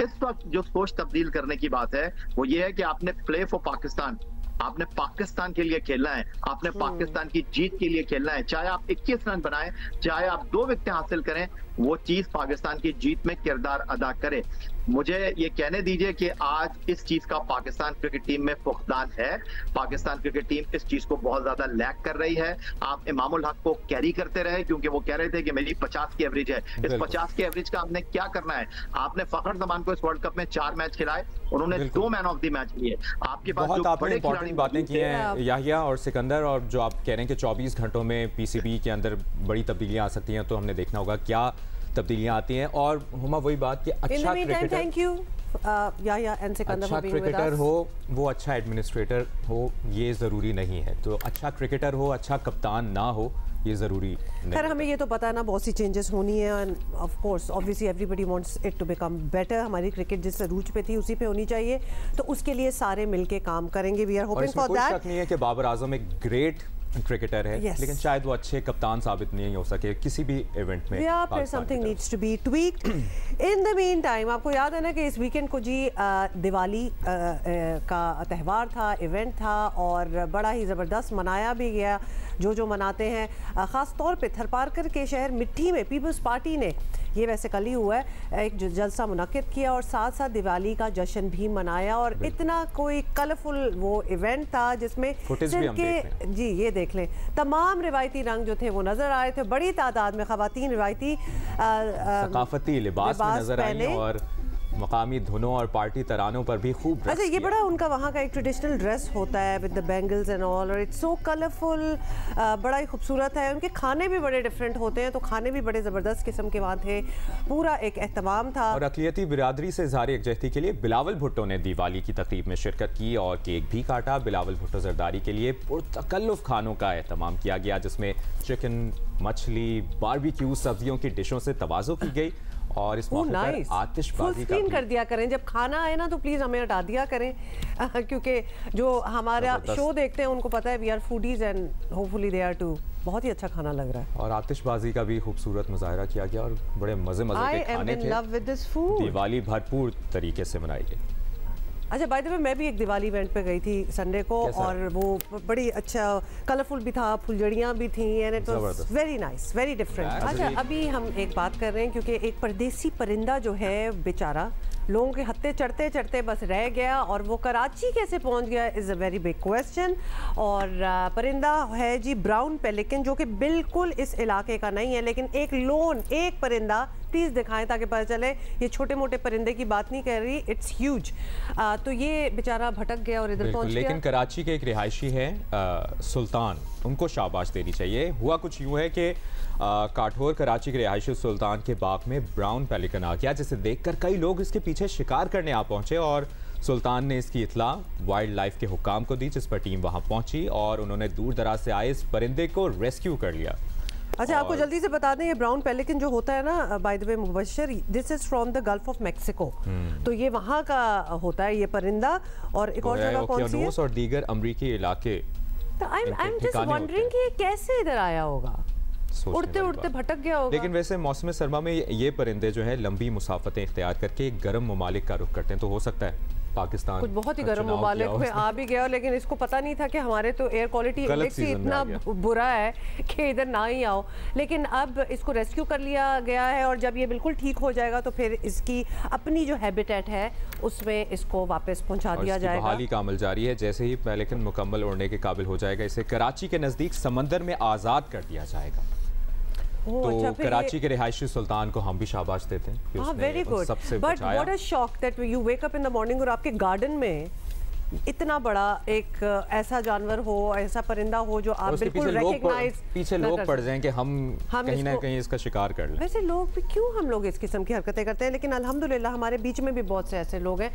इस वक्त जो सोच तब्दील करने की बात है वो ये है कि आपने प्ले फॉर पाकिस्तान, आपने पाकिस्तान के लिए खेलना है, आपने पाकिस्तान की जीत के लिए खेलना है। चाहे आप 21 रन बनाएं, चाहे आप 2 विकेट हासिल करें, वो चीज पाकिस्तान की जीत में किरदार अदा करे। मुझे ये कहने दीजिए कि आज इस चीज का पाकिस्तान क्रिकेट टीम में फुकदान है। पाकिस्तान क्रिकेट टीम इस चीज को बहुत ज्यादा लैक कर रही है। आप इमामुल हक को कैरी करते रहे क्योंकि वो कह रहे थे कि मेरी 50 की एवरेज है। इस 50 की एवरेज का आपने क्या करना है? आपने फखर जमान को इस वर्ल्ड कप में 4 मैच खिलाए, उन्होंने 2 मैन ऑफ द मैच लिए। आपके पास जो बड़े खिलाड़ी बातें की हैं याहिया और सिकंदर, और जो आप कह रहे हैं कि 24 घंटों में पीसीबी के अंदर बड़ी तब्दीलियां आ सकती हैं, तो हमने देखना होगा क्या तब्दीलियां आती हैं। और हुमा वही बात कि अच्छा क्रिकेटर, थैंक यू अच्छा क्रिकेटर हो, वो अच्छा एडमिनिस्ट्रेटर हो, ये ज़रूरी नहीं है। तो अच्छा क्रिकेटर हो, अच्छा कप्तान ना हो, ये ज़रूरी नहीं। खैर हमें ये तो पता है ना, बहुत सी चेंजेस होनी है, and of course obviously everybody wants it to become better. हमारी क्रिकेट जिस रूज पे थी उसी पे होनी चाहिए, तो उसके लिए सारे मिलके काम करेंगे। We are hoping for that. कोई शक नहीं है कि बाबर आजम एक ग्रेट क्रिकेटर है, लेकिन शायद वो अच्छे कप्तान साबित नहीं हो सके किसी भी इवेंट में। या फिर something needs to be tweaked. In the meantime आपको याद है ना कि इस वीकेंड को जी दिवाली का त्यौहार था, इवेंट था, और बड़ा ही ज़बरदस्त मनाया भी गया। जो मनाते हैं, ख़ास तौर पे थरपारकर के शहर मिट्टी में पीपल्स पार्टी ने, ये वैसे कल ही हुआ है, एक जलसा मुनक्किद किया और साथ साथ दिवाली का जश्न भी मनाया। और इतना कोई कलरफुल वो इवेंट था जिसमें जी ये देख लें, तमाम रिवायती रंग जो थे वो नजर आए थे। बड़ी तादाद में ख़वातीन रिवायती सकाफती लिबास में नजर आई और मकामी धुनों और पार्टी तरानों पर भी खूब। अच्छा, ये बड़ा उनका वहाँ का एक ट्रेडिशनल ड्रेस होता है with the bangles and all, और इट्स सो कलरफुल, बड़ा ही खूबसूरत है। उनके खाने भी बड़े डिफरेंट होते हैं, तो खाने भी बड़े ज़बरदस्त किस्म के वहाँ थे। पूरा एक एहतमाम था। और अक़लियती बिरादरी से इज़हार यकजहती के लिए बिलावल भुट्टो ने दिवाली की तकरीब में शिरकत की और केक भी काटा। बिलावल भुट्टो ज़रदारी के लिए पुरतकल्लुफ़ खानों का एहतमाम किया गया, जिसमें चिकन, मछली, बारबेक्यू, सब्जियों की डिशों से तवाज़ो की गई। और इस मौके पर आतिशबाजी का कर दिया करें, जब खाना आए ना तो प्लीज हमें हटा दिया करें, क्योंकि जो हमारा शो देखते हैं उनको पता है we are foodies and hopefully they are too. बहुत ही अच्छा खाना लग रहा है। और आतिशबाजी का भी खूबसूरत मुजाहरा किया गया और बड़े मजे के खाने थे। दिवाली भरपूर तरीके से मनाई गई। अच्छा, बाय द वे मैं भी एक दिवाली इवेंट पे गई थी संडे को, और वो बड़ी अच्छा कलरफुल भी था, फुलझड़ियाँ भी थी, and it was very nice, very different. अच्छा, अभी हम एक बात कर रहे हैं क्योंकि एक परदेसी परिंदा जो है बेचारा लोगों के हद चढ़ते चढ़ते बस रह गया, और वो कराची कैसे पहुंच गया is a very big question. और परिंदा है जी ब्राउन पेलिकन, जो कि बिल्कुल इस इलाके का नहीं है, लेकिन एक परिंदा प्लीज़ दिखाएं ताकि पता चले ये छोटे मोटे परिंदे की बात नहीं कर रही, इट्स ह्यूज। तो ये बेचारा भटक गया और इधर पहुंच गया। लेकिन कराची के एक रिहायशी है सुल्तान, उनको शाबाश देनी चाहिए। हुआ कुछ यूँ है कि काठौर कराची के रिहायशी सुल्तान के बाग में ब्राउन पेलिकन आ गया, जिसे देखकर कई लोग इसके पीछे शिकार करने आ पहुंचे, और सुल्तान ने इसकी इत्तला वाइल्ड लाइफ के हुक्काम को दी, जिस पर टीम वहां पहुंची और उन्होंने दूर दराज से आए इस परिंदे को रेस्क्यू कर लिया। अच्छा, आपको जल्दी से बता दें, ये ब्राउन पेलिकन जो होता है ना, by the way Mubashar, this is from the gulf of Mexico, तो ये वहाँ का होता है ये परिंदा। और एक और जगह कौन सी है? और दीगर अमरीकी इलाके। तो आई एम जस्ट वंडरिंग कि ये कैसे इधर आया होगा, उड़ते उड़ते भटक गया होगा। लेकिन वैसे मौसम सरमा में ये परिंदे जो है लंबी मुसाफतें इख्तियार करके गर्म ममालिक का रुख करते हैं, तो हो सकता है पाकिस्तान कुछ बहुत ही गर्म ममालिक में आ भी गया, लेकिन इसको पता नहीं था कि हमारे तो एयर क्वालिटी इंडेक्स ही इतना बुरा है कि इधर ना ही आओ। लेकिन अब इसको रेस्क्यू कर लिया गया है, और जब ये बिल्कुल ठीक हो जाएगा तो फिर इसकी अपनी जो हैबिटेट है उसमें इसको वापस पहुंचा दिया जाएगा। बहाली का अमल जारी है, जैसे ही पेलिकन मुकम्मल उड़ने के काबिल हो जाएगा इसे कराची के नज़दीक समंदर में आज़ाद कर दिया जाएगा। तो अच्छा, कराची के रिहायशी सुल्तान को हम भी शाबाश देते हैं। हाँ, very good. But what a shock that you wake up in the morning और आपके गार्डन में इतना बड़ा एक ऐसा जानवर हो, ऐसा परिंदा हो जो आप बिल्कुल रिकॉग्नाइज, पीछे लोग पड़ जाएं कि हम कहीं ना कहीं इसका शिकार कर लें। वैसे लोग भी क्यों हम लोग इस किस्म की हरकतें करते हैं, लेकिन अल्हम्दुलिल्लाह हमारे बीच में भी बहुत से ऐसे लोग हैं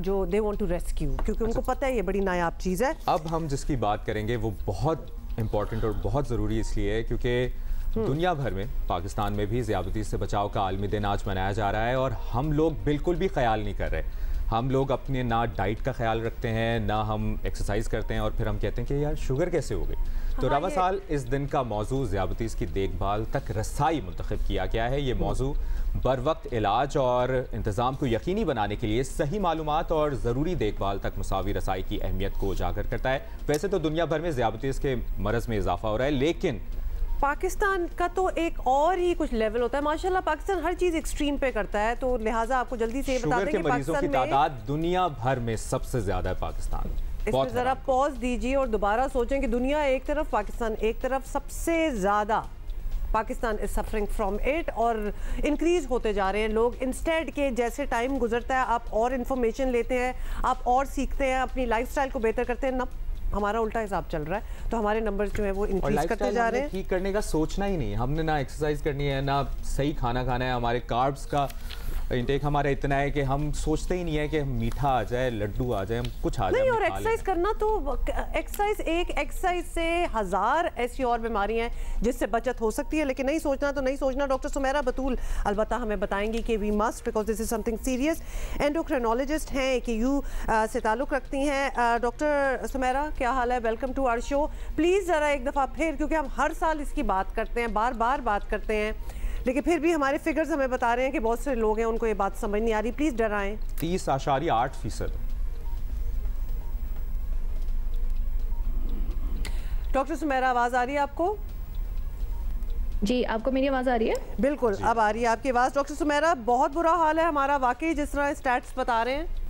जो दे वांट टू रेस्क्यू, क्योंकि उनको पता है ये बड़ी नायाब चीज़ है। अब हम जिसकी बात करेंगे वो बहुत इंपॉर्टेंट और बहुत ज़रूरी इसलिए है क्योंकि दुनिया भर में, पाकिस्तान में भी ज़्यादती से बचाव का आलमी दिन आज मनाया जा रहा है, और हम लोग बिल्कुल भी ख्याल नहीं कर रहे। हम लोग अपने ना डाइट का ख्याल रखते हैं, ना हम एक्सरसाइज करते हैं, और फिर हम कहते हैं कि यार शुगर कैसे हो गई। तो रवा साल इस दिन का मौजू ज़्यादती की देखभाल तक रसाई मुंतखब किया गया है। ये मौजू बर वक्त इलाज और इंतज़ाम को यकीनी बनाने के लिए सही मालूमात और ज़रूरी देखभाल तक मुसावी रसाई की अहमियत को उजागर करता है। वैसे तो दुनिया भर में ज़्यादती के मरज़ में इजाफा हो रहा है, लेकिन पाकिस्तान का तो एक और ही कुछ लेवल होता है। माशाल्लाह पाकिस्तान हर चीज़ एक्सट्रीम पे करता है, तो लिहाजा आपको जल्दी से बता दें कि मरीजों की तादाद दुनिया भर में सबसे ज़्यादा है पाकिस्तान। इसमें ज़रा पॉज दीजिए और दोबारा सोचें कि दुनिया एक तरफ, पाकिस्तान एक तरफ, सबसे ज़्यादा Pakistan is suffering from it, और इंक्रीज होते जा रहे हैं लोग। इंस्टेड के जैसे टाइम गुजरता है आप और इन्फॉर्मेशन लेते हैं, आप और सीखते हैं, अपनी लाइफस्टाइल को बेहतर करते हैं, ना हमारा उल्टा हिसाब चल रहा है, तो हमारे नंबर्स जो है वो इंक्रीज करते जा रहे हैं। ठीक करने का सोचना ही नहीं, हमने ना एक्सरसाइज करनी है, ना सही खाना खाना है, हमारे कार्ब्स का इंटेक हमारा इतना है कि हम सोचते ही नहीं है कि मीठा आ जाए, लड्डू आ जाए, हम कुछ आ जाए नहीं। और एक्सरसाइज करना, तो एक्सरसाइज से 1000 ऐसी और बीमारियां हैं जिससे बचत हो सकती है, लेकिन नहीं सोचना तो नहीं सोचना। डॉक्टर सुमेरा बतूल अलबत्ता हमें बताएंगी कि we must, because this is something serious. Endocrinologist हैं कि यू से ताल्लुक़ रखती हैं। डॉक्टर सुमेरा, क्या हाल है? Welcome to our show. Please ज़रा एक दफ़ा फिर, क्योंकि हम हर साल इसकी बात करते हैं, बार बार बात करते हैं, लेकिन फिर भी हमारे फिगर्स हमें बता रहे हैं कि बहुत से लोग हैं उनको ये बात समझ नहीं आ रही। प्लीज डराएं। 30.8%। डॉक्टर सुमेरा, आवाज आ रही है आपको? जी, आपको मेरी आवाज आ रही है? बिल्कुल, अब आ रही है आपकी आवाज। डॉक्टर सुमेरा, बहुत बुरा हाल है हमारा वाकई, जिस तरह स्टैट्स बता रहे हैं।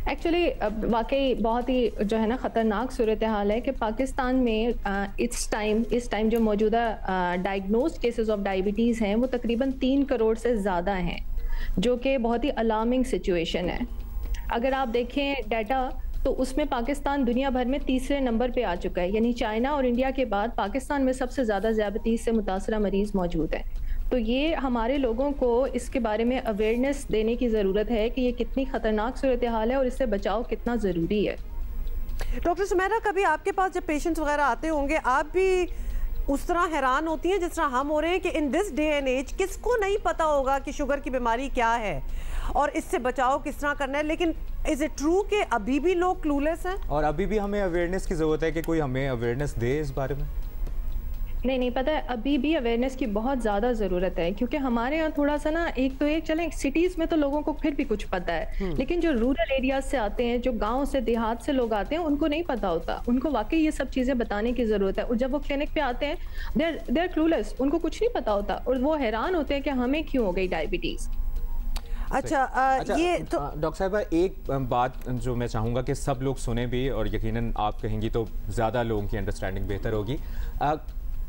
एक्चुअली वाकई बहुत ही जो है ना ख़तरनाक सूरत हाल है कि पाकिस्तान में इस टाइम जो मौजूदा डायग्नोस्ड केसेस ऑफ डायबिटीज़ हैं वो तकरीबन 3 करोड़ से ज़्यादा हैं, जो कि बहुत ही अलार्मिंग सिचुएशन है। अगर आप देखें डाटा तो उसमें पाकिस्तान दुनिया भर में तीसरे नंबर पे आ चुका है, यानी चाइना और इंडिया के बाद पाकिस्तान में सबसे ज़्यादा ज़्यादतीज़ से मुतासरा मरीज़ मौजूद हैं। तो ये हमारे लोगों को इसके बारे में अवेयरनेस देने की ज़रूरत है कि ये कितनी ख़तरनाक सूरत हाल है और इससे बचाव कितना ज़रूरी है। डॉक्टर सुमेरा, कभी आपके पास जब पेशेंट्स वगैरह आते होंगे, आप भी उस तरह हैरान होती हैं जिस तरह हम हो रहे हैं कि in this day and age किसको नहीं पता होगा कि शुगर की बीमारी क्या है और इससे बचाव किस तरह करना है, लेकिन इज इट ट्रू कि अभी भी लोग क्लूलेस हैं? और अभी भी हमें अवेयरनेस की ज़रूरत है कि कोई हमें अवेयरनेस दे इस बारे में। नहीं पता है, अभी भी अवेयरनेस की बहुत ज़्यादा ज़रूरत है, क्योंकि हमारे यहाँ थोड़ा सा ना एक चलें सिटीज़ में तो लोगों को फिर भी कुछ पता है, लेकिन जो रूरल एरियाज से आते हैं, जो गांव से देहात से लोग आते हैं, उनको नहीं पता होता। उनको वाकई ये सब चीज़ें बताने की ज़रूरत है। और जब वो क्लिनिक पे आते हैं दे आर क्लूलेस, उनको कुछ नहीं पता होता और वो हैरान होते हैं कि हमें क्यों हो गई डायबिटीज़। अच्छा, ये तो डॉक्टर साहिबा एक बात जो मैं चाहूँगा कि सब लोग सुने भी, और यकीनन आप कहेंगी तो ज़्यादा लोगों की अंडरस्टैंडिंग बेहतर होगी।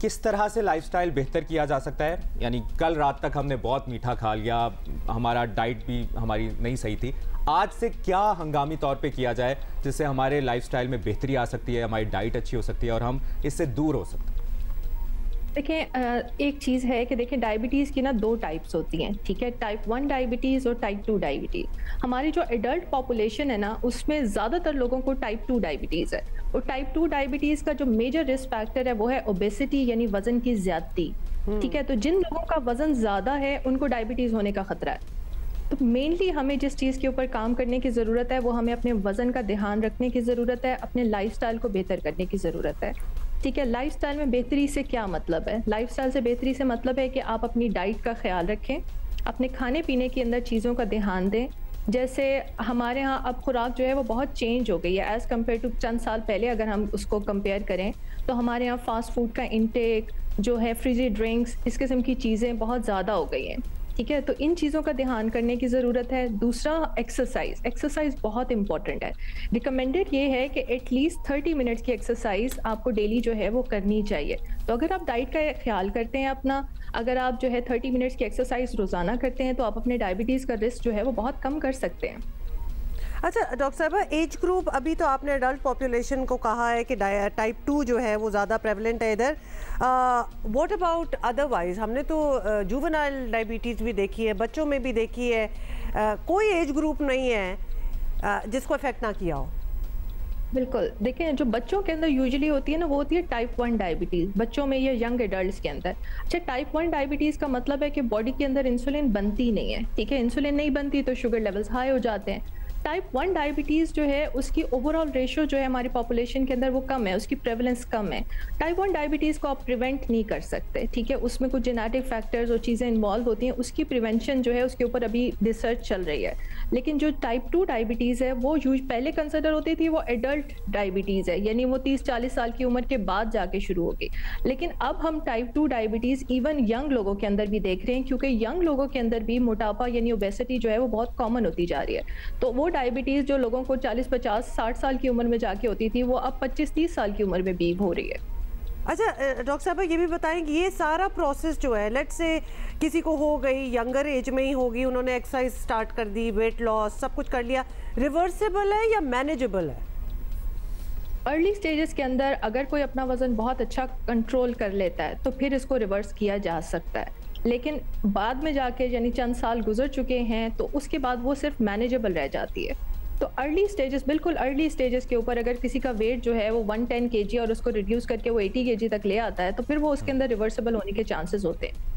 किस तरह से लाइफस्टाइल बेहतर किया जा सकता है? यानी कल रात तक हमने बहुत मीठा खा लिया, हमारा डाइट भी हमारी नहीं सही थी, आज से क्या हंगामी तौर पे किया जाए जिससे हमारे लाइफस्टाइल में बेहतरी आ सकती है, हमारी डाइट अच्छी हो सकती है और हम इससे दूर हो सकते हैं? देखिए, एक चीज़ है कि देखिए डायबिटीज़ की ना 2 टाइप्स होती हैं, ठीक है, टाइप 1 डायबिटीज़ और टाइप 2 डायबिटीज़। हमारी जो एडल्ट पॉपुलेशन है ना, उसमें ज़्यादातर लोगों को टाइप 2 डायबिटीज़ है, और टाइप 2 डायबिटीज़ का जो मेजर रिस्क फैक्टर है वो है ओबेसिटी, यानी वजन की ज्यादती, ठीक है। तो जिन लोगों का वजन ज़्यादा है उनको डायबिटीज़ होने का खतरा है। तो मेनली हमें जिस चीज़ के ऊपर काम करने की ज़रूरत है वो हमें अपने वज़न का ध्यान रखने की ज़रूरत है, अपने लाइफस्टाइल को बेहतर करने की ज़रूरत है, ठीक है। लाइफस्टाइल में बेहतरी से क्या मतलब है? लाइफस्टाइल से बेहतरी से मतलब है कि आप अपनी डाइट का ख्याल रखें, अपने खाने पीने के अंदर चीज़ों का ध्यान दें। जैसे हमारे यहाँ अब खुराक जो है वो बहुत चेंज हो गई है एज़ कम्पेयर टू चंद साल पहले। अगर हम उसको कंपेयर करें तो हमारे यहाँ फास्ट फूड का इंटेक जो है, फ्रिजी ड्रिंक्स, इस किस्म की चीज़ें बहुत ज़्यादा हो गई हैं, ठीक है। तो इन चीज़ों का ध्यान करने की ज़रूरत है। दूसरा, एक्सरसाइज बहुत इंपॉर्टेंट है। रिकमेंडेड ये है कि एटलीस्ट 30 मिनट्स की एक्सरसाइज आपको डेली जो है वो करनी चाहिए। तो अगर आप डाइट का ख्याल करते हैं अपना, अगर आप जो है 30 मिनट्स की एक्सरसाइज रोज़ाना करते हैं तो आप अपने डायबिटीज़ का रिस्क जो है वो बहुत कम कर सकते हैं। अच्छा डॉक्टर साहबा, एज ग्रुप, अभी तो आपने अडल्ट पॉपुलेशन को कहा है कि टाइप 2 जो है वो ज़्यादा प्रेवलेंट है इधर। What about otherwise? हमने तो जुवेनाइल डायबिटीज़ भी देखी है, बच्चों में भी देखी है। कोई एज ग्रुप नहीं है जिसको इफेक्ट ना किया हो? बिल्कुल, देखें जो बच्चों के अंदर यूजुअली होती है ना, वो होती है टाइप 1 डायबिटीज़, बच्चों में या यंग एडल्ट्स के अंदर। अच्छा, टाइप 1 डायबिटीज़ का मतलब है कि बॉडी के अंदर इंसुलिन बनती नहीं है, ठीक है। इंसुलिन नहीं बनती तो शुगर लेवल्स हाई हो जाते हैं। टाइप 1 डायबिटीज़ जो है उसकी ओवरऑल रेशियो जो है हमारी पॉपुलेशन के अंदर वो कम है, उसकी प्रेवलेंस कम है। टाइप 1 डायबिटीज़ को आप प्रिवेंट नहीं कर सकते, ठीक है। उसमें कुछ जेनेटिक फैक्टर्स और चीज़ें इन्वॉल्व होती हैं, उसकी प्रिवेंशन जो है उसके ऊपर अभी रिसर्च चल रही है। लेकिन जो टाइप 2 डायबिटीज़ है वो पहले कंसिडर होती थी वो एडल्ट डायबिटीज़ है, यानी वो 30-40 साल की उम्र के बाद जाके शुरू होगी। लेकिन अब हम टाइप 2 डायबिटीज़ इवन यंग लोगों के अंदर भी देख रहे हैं, क्योंकि यंग लोगों के अंदर भी मोटापा यानी ओबेसिटी जो है वो बहुत कॉमन होती जा रही है। तो वो डायबिटीज़ जो लोगों को 40-50-60 साल की उम्र में जाके होती थी वो अब 25-30 साल की उम्र में भी हो रही है। अच्छा डॉक्टर साहब, ये भी बताएं कि ये सारा प्रोसेस जो है, लेट्स से किसी को हो गई, यंगर एज में ही होगी, उन्होंने एक्सरसाइज स्टार्ट कर दी, वेट लॉस सब कुछ कर लिया, रिवर्सिबल है या मैनेजेबल है? अर्ली स्टेजेस के अंदर अगर कोई अपना वजन बहुत अच्छा कंट्रोल कर लेता है तो फिर इसको रिवर्स किया जा सकता है। लेकिन बाद में जाके यानी चंद साल गुजर चुके हैं तो उसके बाद वो सिर्फ मैनेजेबल रह जाती है। तो अर्ली स्टेजेस, बिल्कुल अर्ली स्टेजेस के ऊपर अगर किसी का वेट जो है वो 110 kg और उसको रिड्यूस करके वो 80 kg तक ले आता है तो फिर वो उसके अंदर रिवर्सिबल होने के चांसेस होते हैं।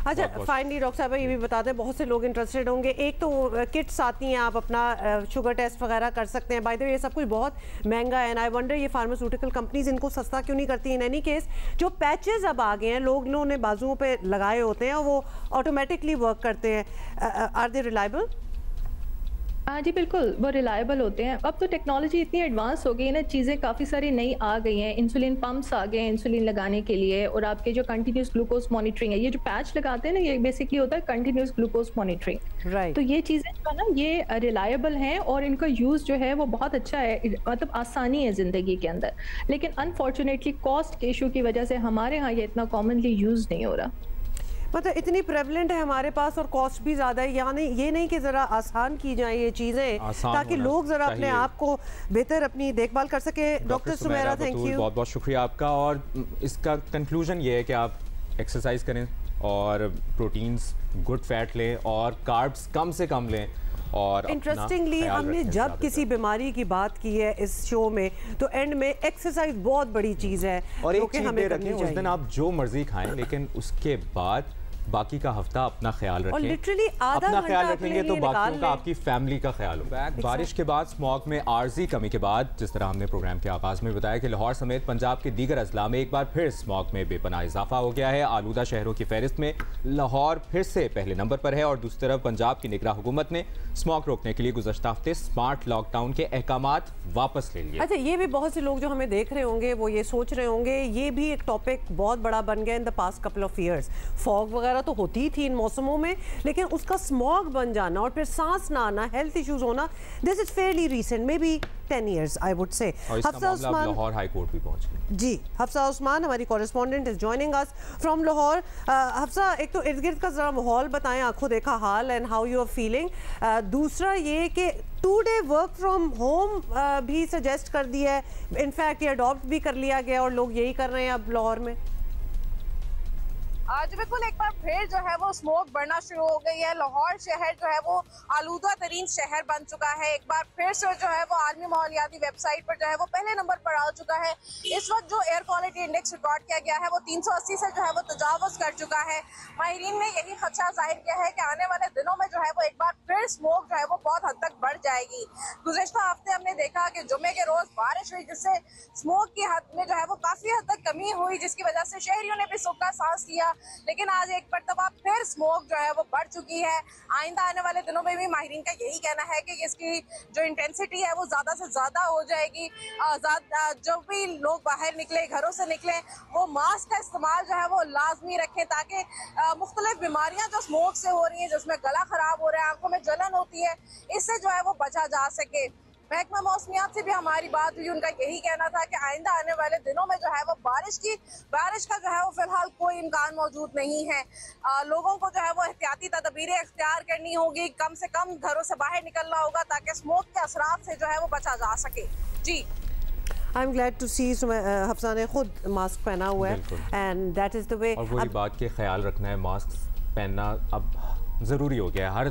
अच्छा, फाइनली डॉक्टर साहब ये भी बता दें, बहुत से लोग इंटरेस्टेड होंगे, एक तो किट्स आती हैं, आप अपना शुगर टेस्ट वगैरह कर सकते हैं। बाय द वे ये सब कुछ बहुत महंगा है, एंड आई वंडर ये फार्मास्यूटिकल कंपनीज इनको सस्ता क्यों नहीं करती। इन एनी केस जो पैचेस अब आ गए हैं, लोगों ने बाजुओं पे लगाए होते हैं और वो ऑटोमेटिकली वर्क करते हैं, आर दे रिलायबल? हाँ जी बिल्कुल, वो रिलायबल होते हैं। अब तो टेक्नोलॉजी इतनी एडवांस हो गई है ना, चीज़ें काफ़ी सारी नई आ गई हैं। इंसुलिन पंप्स आ गए हैं इंसुलिन लगाने के लिए, और आपके जो कंटिन्यूस ग्लूकोज मॉनिटरिंग है, ये जो पैच लगाते हैं ना, ये बेसिकली होता है कंटिन्यूस ग्लूकोज मॉनिटरिंग। राइट। तो ये चीज़ें जो है ना ये रिलायबल हैं और इनका यूज़ जो है वो बहुत अच्छा है, मतलब आसानी है ज़िंदगी के अंदर। लेकिन अनफॉर्चुनेटली कॉस्ट के इशू की वजह से हमारे यहाँ ये इतना कॉमनली यूज़ नहीं हो रहा। मतलब इतनी प्रेवलेंट है हमारे पास और कॉस्ट भी ज़्यादा है। यानी ये नहीं कि ज़रा आसान की जाए ये चीज़ें ताकि लोग ज़रा अपने आप को बेहतर अपनी देखभाल कर सके। डॉक्टर सुमेरा, थैंक यू, बहुत बहुत शुक्रिया आपका। और इसका कंक्लूजन ये है कि आप एक्सरसाइज करें और प्रोटीन्स, गुड फैट लें और कार्ब्स कम से कम लें। और इंटरेस्टिंगली हमने जब किसी बीमारी की बात की है इस शो में तो एंड में एक्सरसाइज बहुत बड़ी चीज़ है और एक चीज़ दे रखें, उस दिन आप जो मर्जी खाएं लेकिन उसके बाद बाकी का हफ्ता अपना ख्याल रखें। और लिटरली अपना ख्याल रखेंगे तो बाकियों का, आपकी फैमिली का ख्याल होगा। बारिश के बाद स्मॉग में आर्जी कमी के बाद, जिस तरह हमने प्रोग्राम के आगाज में बताया कि लाहौर समेत पंजाब के दीगर अजला में एक बार फिर स्मॉग में बेपनाह इजाफा हो गया है। आलूदा शहरों की फहरिस्त में लाहौर फिर से पहले नंबर पर है। और दूसरी तरफ पंजाब की निगरान हुकूमत ने स्मॉग रोकने के लिए गुज़श्ता हफ्ते स्मार्ट लॉकडाउन के अहकामात वापस ले लिए। अच्छा, ये भी बहुत से लोग जो हमें देख रहे होंगे वो ये सोच रहे होंगे, ये भी एक टॉपिक बहुत बड़ा बन गया in the past couple of years. Fog वगैरह तो होती ही थी इन मौसमों में, लेकिन उसका स्मॉग बन जाना और फिर सांस ना आना, हेल्थ इश्यूज होना, this is fairly recent, may be 10 years I would say. Hafsa Usman Lahore high court भी पहुंच गई। जी, हफ्सा उस्मान हमारी correspondent is joining us from Lahore. Hafsa, एक तो इर्द गिर्द का जरा माहौल बताएं, आंखों देखा हाल and how you are feeling. दूसरा ये कि 2-day वर्क फ्रॉम होम भी सजेस्ट कर दिया है, इनफैक्ट ये अडॉप्ट भी कर लिया गया और लोग यही कर रहे हैं अब लाहौर में। आज बिल्कुल एक बार फिर जो है वो स्मोक बढ़ना शुरू हो गई है। लाहौर शहर जो है वो आलूदा तरीन शहर बन चुका है। एक बार फिर से जो है वो आलमी माहौलियाती वेबसाइट पर जो है वो पहले नंबर पर आ चुका है। इस वक्त जो एयर क्वालिटी इंडेक्स रिकॉर्ड किया गया है वो 380 से जो है वो तजावुज कर चुका है। माहिरीन ने यही खदशा जाहिर किया है कि आने वाले दिनों में जो है वो एक बार फिर स्मोक जो है वो बहुत हद तक बढ़ जाएगी। गुज़िश्ता हफ्ते हमने देखा कि जुम्मे के रोज बारिश हुई, जिससे स्मोक की हद में जो है वो काफी हद तक कमी हुई, जिसकी वजह से शहरियों ने भी सुख का सांस लिया। लेकिन आज एक मरतबा फिर स्मोक जो है वो बढ़ चुकी है। आइंदा आने वाले दिनों में भी माहिरीन का यही कहना है कि इसकी जो इंटेंसिटी है वो ज्यादा से ज्यादा हो जाएगी। जब भी लोग बाहर निकले, घरों से निकले, वो मास्क का इस्तेमाल जो है वो लाजमी रखें, ताकि मुख्तलिफ बीमारियां जो स्मोक से हो रही हैं, जिसमें गला खराब हो रहा है, आंखों में जलन होती है, इससे जो है वो बचा जा सके। महकमा मौसमियात से भी हमारी बात हुई, उनका यही कहना था कि आइंदा आने वाले दिनों में जो है वो बारिश का जो है वो फिलहाल कोई इम्कान मौजूद नहीं है। लोगों को जो है वो एहतियाती तदबीरें इख्तियार करनी होगी, कम से कम घरों से बाहर निकलना होगा, ताकि स्मोक के असरात से जो है वो बचा जा सके। जी, आई एम ग्लैड टू सी हफ्सा ने खुद मास्क पहना हुआ है and that is the way. और वही बात के ख्याल रखना है, मास्क पहनना अब ज़रूरी हो गया है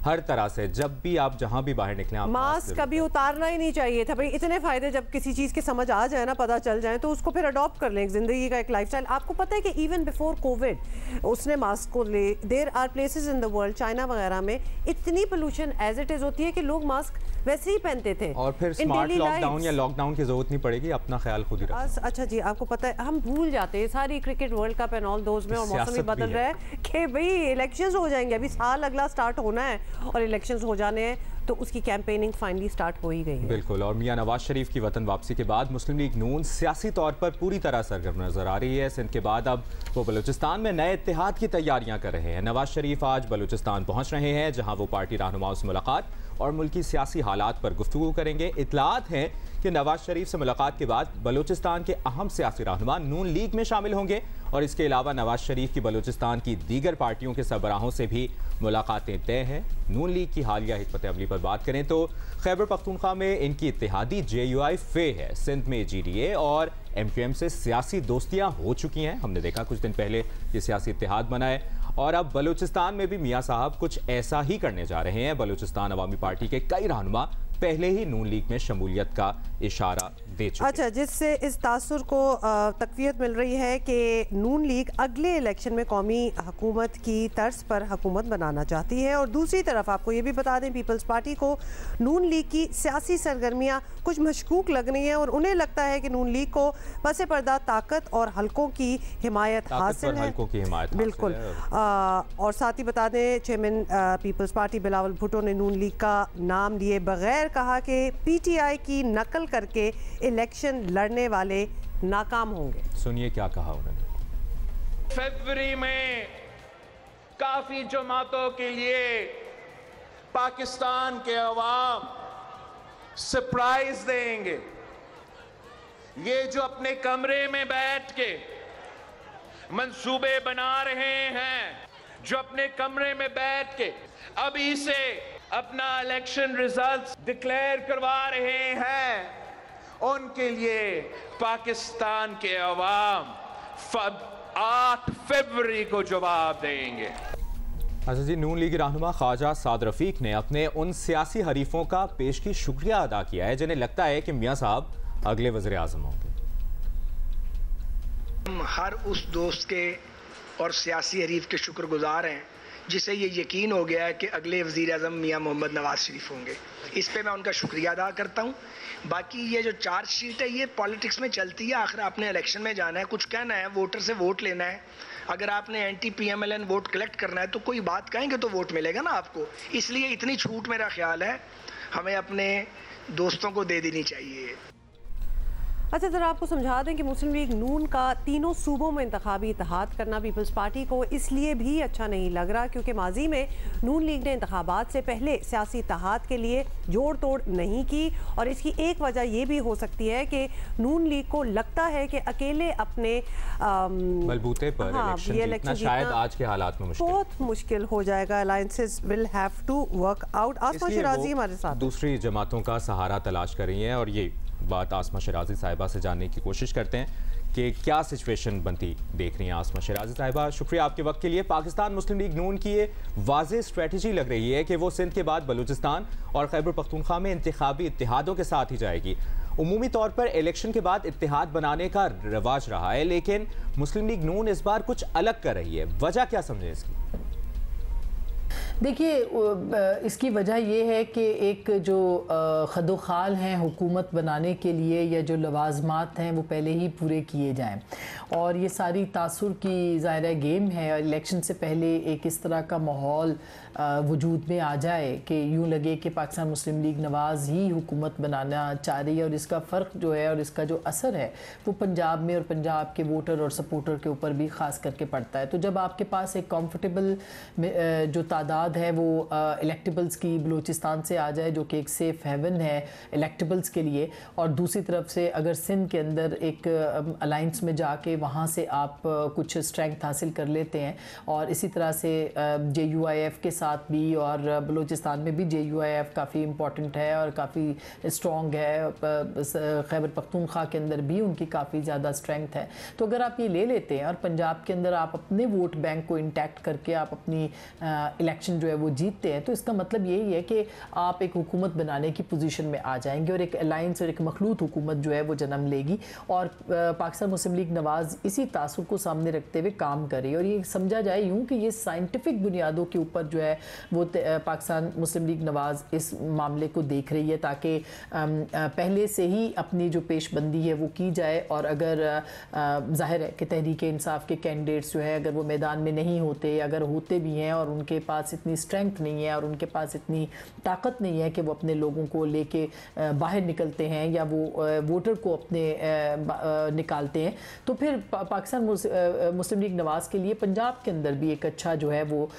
हर तरह से। जब भी आप जहां भी बाहर निकलें, आप मास्क कभी उतारना ही नहीं चाहिए था भाई। इतने फ़ायदे जब किसी चीज़ की समझ आ जाए ना, पता चल जाए, तो उसको फिर अडॉप्ट कर लें, एक ज़िंदगी का एक लाइफस्टाइल। आपको पता है कि इवन बिफोर कोविड उसने मास्क को ले, there are places in the world, China वगैरह में इतनी पोल्यूशन एज इट इज़ होती है कि लोग मास्क वैसे ही पहनते थे। और फिर स्मार्ट लॉकडाउन या लॉकडाउन की जरूरत नहीं पड़ेगी, अपना ख्याल खुद ही रखना। अच्छा जी, आपको पता है हम भूल जाते हैं सारी cricket world cup and all those में, और मौसम भी बदल रहा है कि भाई इलेक्शंस हो जाएंगे, अभी साल अगला स्टार्ट होना है और इलेक्शंस हो जाने हैं, तो उसकी कैंपेनिंग फाइनली स्टार्ट हो ही गई है। बिल्कुल। और मियां नवाज शरीफ की वतन वापसी के बाद मुस्लिम लीग नून सियासी तौर पर पूरी तरह सरगर्म नजर आ रही है। सिंध के बाद अब वो बलूचिस्तान में नए इत्तेहाद की तैयारियां कर रहे हैं। नवाज शरीफ आज बलूचिस्तान पहुंच रहे हैं, जहां वो पार्टी रहनुमाओं से मुलाकात और मुल्की सियासी हालात पर गुफ्तगू करेंगे। इतलात हैं कि नवाज शरीफ से मुलाकात के बाद बलूचिस्तान के अहम सियासी रहनुमा नून लीग में शामिल होंगे, और इसके अलावा नवाज शरीफ की बलूचिस्तान की दीगर पार्टियों के सरबराहों से भी मुलाकातें तय हैं। नून लीग की हालिया हिकमत अमली पर बात करें तो खैबर पख्तूनख्वा में इनकी इत्तेहादी JUI फे है। सिंध में GDA और MQM से सियासी दोस्तियां हो चुकी हैं, हमने देखा कुछ दिन पहले ये सियासी इत्तेहाद बना है, और अब बलूचिस्तान में भी मियां साहब कुछ ऐसा ही करने जा रहे हैं। बलूचिस्तान अवामी पार्टी के कई रहनुमा पहले ही नून लीग में शमूलियत का इशारा दे चुके। अच्छा, जिससे इस तासुर को तकवीयत मिल रही है कि नून लीग अगले इलेक्शन में कौमी हुकूमत की तर्ज पर हुकूमत बनाना चाहती है। और दूसरी तरफ आपको ये भी बता दें, पीपल्स पार्टी को नून लीग की सियासी सरगर्मियाँ कुछ मशकूक लग रही हैं, और उन्हें लगता है कि नून लीग को पसे पर्दा ताकत और हल्कों की हिमायत हासिल है। हल्कों की हिमायत बिल्कुल। और साथ ही बता दें, chairman people's party Bilawal Bhutto ने नून लीग का नाम लिए बगैर कहा कि PTI की नकल करके इलेक्शन लड़ने वाले नाकाम होंगे। सुनिए क्या कहा उन्होंने। फरवरी में काफी जमातों के लिए पाकिस्तान के अवाम सरप्राइज देंगे। ये जो अपने कमरे में बैठ के मंसूबे बना रहे हैं, जो अपने कमरे में बैठ के अभी से अपना इलेक्शन रिजल्ट्स डिक्लेयर करवा रहे हैं, उनके लिए पाकिस्तान के अवाम 8 फरवरी को जवाब देंगे। अच्छा जी, नून लीग रहनुमा ख्वाजा साद रफीक ने अपने उन सियासी हरीफों का पेशगी शुक्रिया अदा किया है जिन्हें लगता है कि मियां साहब अगले वज़ीर आज़म होंगे। हम हर उस दोस्त के और सियासी हरीफ के शुक्रगुजार हैं जिसे ये यकीन हो गया है कि अगले वज़ीर आज़म मियां मोहम्मद नवाज शरीफ होंगे। इस पे मैं उनका शुक्रिया अदा करता हूँ। बाकी ये जो चार्जशीट है ये पॉलिटिक्स में चलती है। आखिर आपने इलेक्शन में जाना है, कुछ कहना है, वोटर से वोट लेना है। अगर आपने anti-PMLN वोट कलेक्ट करना है तो कोई बात कहेंगे तो वोट मिलेगा ना आपको। इसलिए इतनी छूट मेरा ख्याल है हमें अपने दोस्तों को दे देनी चाहिए। अच्छा, ज़रा आपको समझा दें कि मुस्लिम लीग नून का तीनों सूबों में इंतखाबी इत्तेहाद करना पीपल्स पार्टी को इसलिए भी अच्छा नहीं लग रहा क्योंकि माजी में नून लीग ने इंतखाबात से पहले सियासी इत्तेहाद के लिए जोड़ तोड़ नहीं की, और इसकी एक वजह यह भी हो सकती है कि नून लीग को लगता है कि अकेले अपने बलबूते पर इलेक्शन शायद आज के हालात में बहुत मुश्किल हो जाएगा। Alliances will have to work out. Asma Shirazi हमारे साथ दूसरी जमातों का सहारा तलाश कर रही हैं और ये बात आसमा शिराजी साहिबा से जानने की कोशिश करते हैं कि क्या सिचुएशन बनती देख रही हैं। आसमा शिराजी साहिबा, शुक्रिया आपके वक्त के लिए। पाकिस्तान मुस्लिम लीग नून की ये वाज़ेह स्ट्रेटजी लग रही है कि वो सिंध के बाद बलूचिस्तान और खैबर पख्तूनख्वा में इंतखाबी इत्तेहादों के साथ ही जाएगी। उमूमी तौर पर इलेक्शन के बाद इत्तेहाद बनाने का रवाज रहा है, लेकिन मुस्लिम लीग नून इस बार कुछ अलग कर रही है। वजह क्या समझें इसकी? देखिए, इसकी वजह यह है कि एक जो खदोखाल हैं हुकूमत बनाने के लिए या जो लवाजमात हैं वो पहले ही पूरे किए जाएं, और ये सारी तासुर की ज़ाहिर गेम है। और इलेक्शन से पहले एक इस तरह का माहौल वजूद में आ जाए कि यूँ लगे कि पाकिस्तान मुस्लिम लीग नवाज़ ही हुकूमत बनाना चाह रही है, और इसका फ़र्क जो है और इसका जो असर है वो पंजाब में और पंजाब के वोटर और सपोर्टर के ऊपर भी ख़ास करके पड़ता है। तो जब आपके पास एक कंफर्टेबल जो तादाद है वो इलेक्टेबल्स की बलूचिस्तान से आ जाए, जो कि एक सेफ़ हेवन है इलेक्टेबल्स के लिए, और दूसरी तरफ से अगर सिंध के अंदर एक अलाइंस में जाके वहाँ से आप कुछ स्ट्रेंथ हासिल कर लेते हैं, और इसी तरह से JUIF के साथ भी और बलूचिस्तान में भी JUIF काफ़ी इम्पॉर्टेंट है और काफ़ी स्ट्रॉन्ग है। खैबर पख्तूनख्वा के अंदर भी उनकी काफ़ी ज़्यादा स्ट्रेंथ है। तो अगर आप ये ले लेते हैं और पंजाब के अंदर आप अपने वोट बैंक को इंटैक्ट करके आप अपनी इलेक्शन जो है वो जीतते हैं, तो इसका मतलब यही है कि आप एक हुकूमत बनाने की पोजीशन में आ जाएंगे और एक अलायंस और एक मखलूत हुकूमत जो है वो जन्म लेगी। और पाकिस्तान मुस्लिम लीग नवाज़ इसी तासुर को सामने रखते हुए काम करे, और ये समझा जाए यूँ कि ये साइंटिफिक बुनियादों के ऊपर जो है वो पाकिस्तान मुस्लिम लीग नवाज़ इस मामले को देख रही है, ताकि पहले से ही अपनी जो पेशबंदी है वो की जाए। और अगर जाहिर है कि तहरीक इंसाफ के कैंडिडेट्स जो है अगर वो मैदान में नहीं होते, अगर होते भी हैं और उनके पास इतनी स्ट्रेंथ नहीं है और उनके पास इतनी ताकत नहीं है कि वो अपने लोगों को लेके बाहर निकलते हैं या वो वोटर को अपने निकालते हैं, तो फिर पाकिस्तान मुस्लिम लीग नवाज़ के लिए पंजाब के अंदर भी एक अच्छा जो है वो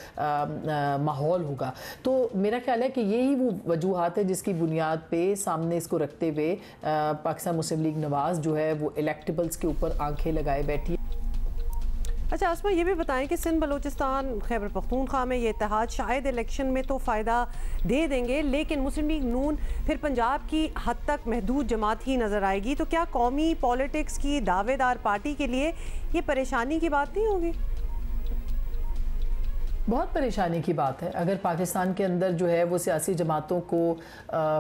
माहौल होगा। तो मेरा ख्याल है कि यही वो वजूहात है जिसकी बुनियाद पे सामने इसको रखते हुए पाकिस्तान मुस्लिम लीग नवाज़ जो है वो इलेक्टेबल्स के ऊपर आंखें लगाए बैठी है। अच्छा आसमा, ये भी बताएं कि सिंध बलूचिस्तान खैबर पख्तूनख्वा में ये इत्तेहाद शायद इलेक्शन में तो फ़ायदा दे देंगे, लेकिन मुस्लिम लीग नून फिर पंजाब की हद तक महदूद जमात ही नज़र आएगी। तो क्या कौमी पॉलिटिक्स की दावेदार पार्टी के लिए ये परेशानी की बात नहीं होगी? बहुत परेशानी की बात है। अगर पाकिस्तान के अंदर जो है वो सियासी जमातों को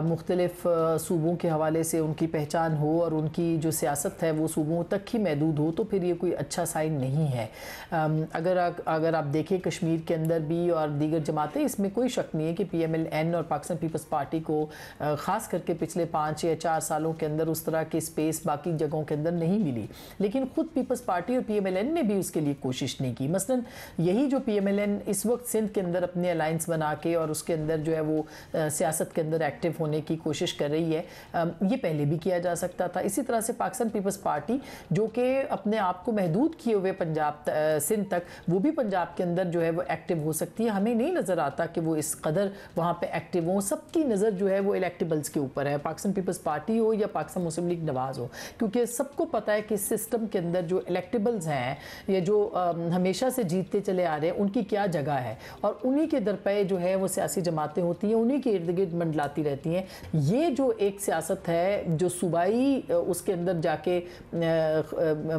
मुख्तलिफ सूबों के हवाले से उनकी पहचान हो और उनकी जो सियासत है वो सूबों तक ही महदूद हो, तो फिर ये कोई अच्छा साइन नहीं है। अगर आप देखें कश्मीर के अंदर भी और दीगर जमातें, इसमें कोई शक नहीं है कि PMLN और पाकिस्तान पीपल्स पार्टी को ख़ास करके पिछले 5 या 4 सालों के अंदर उस तरह की स्पेस बाकी जगहों के अंदर नहीं मिली, लेकिन ख़ुद पीपल्स पार्टी और PMLN ने भी उसके लिए कोशिश नहीं की। मसलन यही जो PMLN इस वक्त सिंध के अंदर अपने अलायंस बना के और उसके अंदर जो है वो सियासत के अंदर एक्टिव होने की कोशिश कर रही है, ये पहले भी किया जा सकता था। इसी तरह से पाकिस्तान पीपल्स पार्टी जो कि अपने आप को महदूद किए हुए पंजाब सिंध तक, वो भी पंजाब के अंदर जो है वो एक्टिव हो सकती है। हमें नहीं नज़र आता कि वो इस कदर वहाँ पे एक्टिव हो। सबकी नज़र जो है वो इलेक्टेबल्स के ऊपर है, पाकिस्तान पीपल्स पार्टी हो या पाकिस्तान मुस्लिम लीग नवाज़ हो, क्योंकि सबको पता है कि इस सिस्टम के अंदर जो इलेक्टेबल्स हैं या जो हमेशा से जीतते चले आ रहे हैं उनकी क्या जगह है, और उन्हीं के दर पे जो है वो सियासी जमातें होती हैं, उन्हीं के इर्द गिर्द मंडलाती रहती हैं। ये जो एक सियासत है जो सूबाई उसके अंदर जाके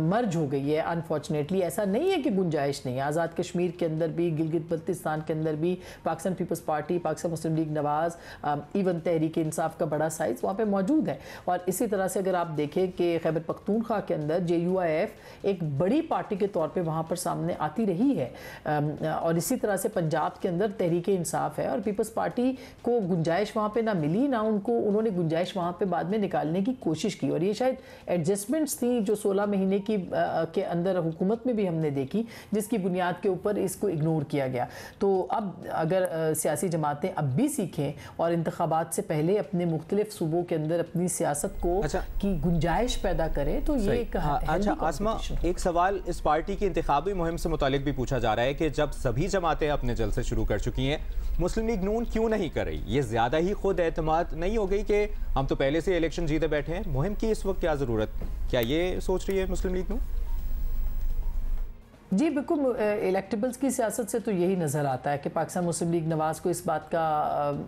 मर्ज हो गई है, अनफॉर्चुनेटली ऐसा नहीं है कि गुंजाइश नहीं है। आज़ाद कश्मीर के अंदर भी, गिलगित बल्तिस्तान के अंदर भी पाकिस्तान पीपल्स पार्टी, पाकिस्तान मुस्लिम लीग नवाज़, इवन तहरीक इंसाफ का बड़ा साइज़ वहाँ पे मौजूद है। और इसी तरह से अगर आप देखें कि खैबर पख्तूनख्वा के अंदर JUIF एक बड़ी पार्टी के तौर पर वहाँ पर सामने आती रही है, और इसी इसी तरह से पंजाब के अंदर तहरीक इंसाफ है और पीपल्स पार्टी को गुंजाइश वहाँ पे ना मिली, ना उन्होंने गुंजाइश वहाँ पे बाद में निकालने की कोशिश की। और ये शायद एडजस्टमेंट्स थी जो 16 महीने की के अंदर हुकूमत में भी हमने देखी, जिसकी बुनियाद के ऊपर इसको इग्नोर किया गया। तो अब अगर सियासी जमातें अब भी सीखें और इंतखाबात से पहले अपने मुख्तलिफ सूबों के अंदर अपनी सियासत को की गुंजाइश पैदा करें तो ये एक अच्छा आसमा, एक सवाल इस पार्टी की इंतखाबी मुहिम से मुतालिक भी पूछा जा रहा है कि जब सभी जमातें अपने जलसे शुरू कर चुकी हैं, मुस्लिम लीग नून क्यों नहीं कर रही? ये ज्यादा ही खुद एतमाद नहीं हो गई कि हम तो पहले से इलेक्शन जीते बैठे हैं, मुहिम की इस वक्त क्या जरूरत? क्या ये सोच रही है मुस्लिम लीग नून? जी बिल्कुल, इलेक्टेबल्स की सियासत से तो यही नज़र आता है कि पाकिस्तान मुस्लिम लीग नवाज को इस बात का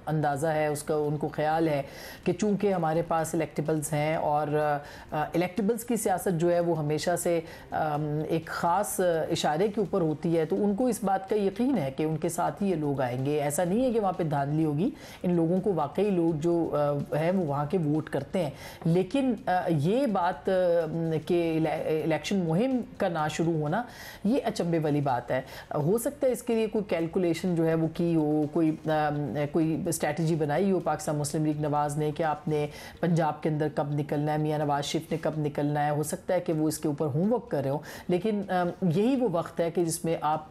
अंदाज़ा है, उसका उनको ख्याल है कि चूँकि हमारे पास इलेक्टेबल्स हैं और इलेक्टेबल्स की सियासत जो है वो हमेशा से एक ख़ास इशारे के ऊपर होती है, तो उनको इस बात का यकीन है कि उनके साथ ही ये लोग आएंगे। ऐसा नहीं है कि वहाँ पर धांधली होगी, इन लोगों को वाकई लोग जो है वो वहाँ के वोट करते हैं। लेकिन ये बात कि इलेक्शन मुहिम का ना शुरू होना ये अचंभे वाली बात है। हो सकता है इसके लिए कोई कैलकुलेशन जो है वो की हो, कोई स्ट्रैटेजी बनाई हो पाकिस्तान मुस्लिम लीग नवाज ने कि आपने पंजाब के अंदर कब निकलना है, मियां नवाज शरीफ ने कब निकलना है। हो सकता है कि वो इसके ऊपर होमवर्क कर रहे हो, लेकिन यही वो वक्त है कि जिसमें आप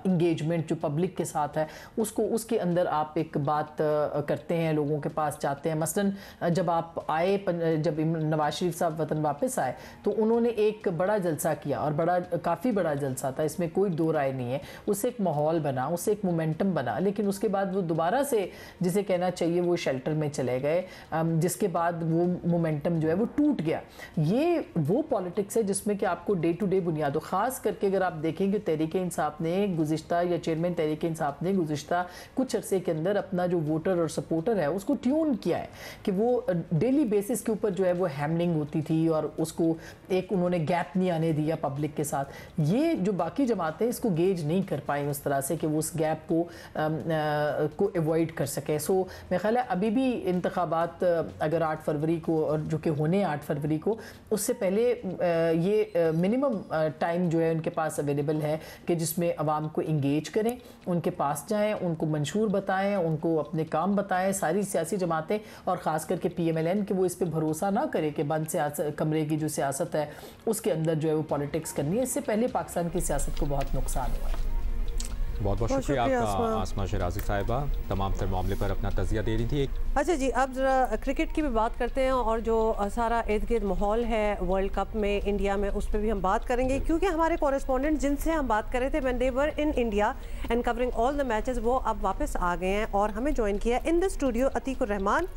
इंगेजमेंट जो पब्लिक के साथ है उसके अंदर आप एक बात करते हैं, लोगों के पास जाते हैं। मसलन जब आप आए, जब नवाज शरीफ साहब वतन वापस आए तो उन्होंने एक बड़ा जलसा किया और काफ़ी बड़ा जलसा था, इसमें कोई दो राय नहीं है। उससे एक माहौल बना, उससे एक मोमेंटम बना, लेकिन उसके बाद वो दोबारा से जिसे कहना चाहिए वो शेल्टर में चले गए, जिसके बाद वो मोमेंटम जो है वो टूट गया। ये वो पॉलिटिक्स है जिसमें कि आपको डे टू डे बुनियादों, ख़ास करके अगर आप देखेंगे तहरीक इंसाफ ने गुज़िश्ता या चेयरमैन तहरीक इंसाफ ने गुज़िश्ता कुछ अरसे के अंदर अपना जो वोटर और सपोर्टर है उसको ट्यून किया है कि वो डेली बेसिस के ऊपर जो है वो हैमलिंग होती थी और उसको एक उन्होंने गैप नहीं आने दिया पब्लिक के साथ। ये जो बाकी जमातें इसको गेज नहीं कर पाई उस तरह से कि वो उस गैप को एवॉइड कर सके। सो मेरा ख्याल है अभी भी इंतखाबात अगर 8 फरवरी को, और जो कि होने 8 फरवरी को, उससे पहले ये मिनिमम टाइम जो है उनके पास अवेलेबल है कि जिसमें अवाम को इंगेज करें, उनके पास जाएं, उनको मंशूर बताएं, उनको अपने काम बताएं सारी सियासी जमातें, और ख़ास करके PMLN कि वो इस पर भरोसा ना करे कि बंद कमरे की जो सियासत है उसके अंदर जो है वो पॉलिटिक्स करनी है। इससे पहले पाकिस्तान की सियासत को बहुत नुकसान हुआ है। बहुत बहुत शुक्रिया आपका आसमा शिराजी साहिबा, तमाम तर मामले पर अपना तज़िया दे रही थी। अच्छा जी, अब ज़रा क्रिकेट की भी बात करते हैं और जो सारा इर्द गिर्द माहौल है वर्ल्ड कप में इंडिया में, उस पर भी हम बात करेंगे, क्योंकि हमारे कॉरेस्पॉन्डेंट जिनसे हम बात कर रहे थे when they were in India and covering all the matches, वो अब वापस आ गए हैं और हमें ज्वाइन किया in the studio Atiqur Rahman.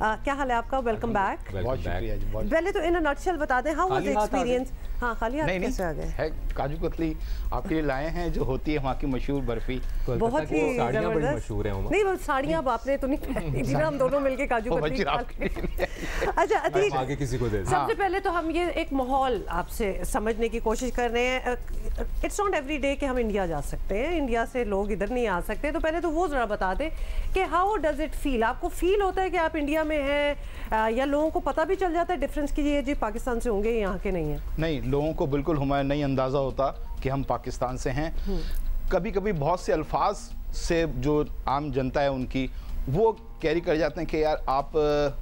क्या हाल है आपका? Welcome back. पहले तो इन अ नटशेल बता दें, हाउ वाज द एक्सपीरियंस? हाँ, खाली हाथ कैसे आ गए? काजू कतली आपके लिए लाए हैं, जो होती है वहाँ की मशहूर बर्फी, बहुत ही जबरदस्त मशहूर है। नहीं, वो साड़ियाँ आपने तो नहीं पहनी थी ना, हम दोनों मिलके काजू कतली। अच्छा अतीक, आगे किसी को दे। सबसे पहले तो हम ये एक माहौल आपसे समझने की कोशिश कर रहे हैं। इट्स नॉट एवरी डे कि हम इंडिया जा सकते हैं, इंडिया से लोग इधर नहीं आ सकते, तो पहले तो वो जरा बता दें कि हाउ डज इट फील? आपको फील होता है कि आप इंडिया में हैं, या लोगों को पता भी चल जाता है डिफरेंस की ये जी पाकिस्तान से होंगे, यहाँ के नहीं है? नहीं, लोगों को बिल्कुल हमारा नहीं अंदाज़ा होता कि हम पाकिस्तान से हैं। कभी कभी बहुत से अल्फाज से जो आम जनता है उनकी वो कैरी कर जाते हैं कि यार आप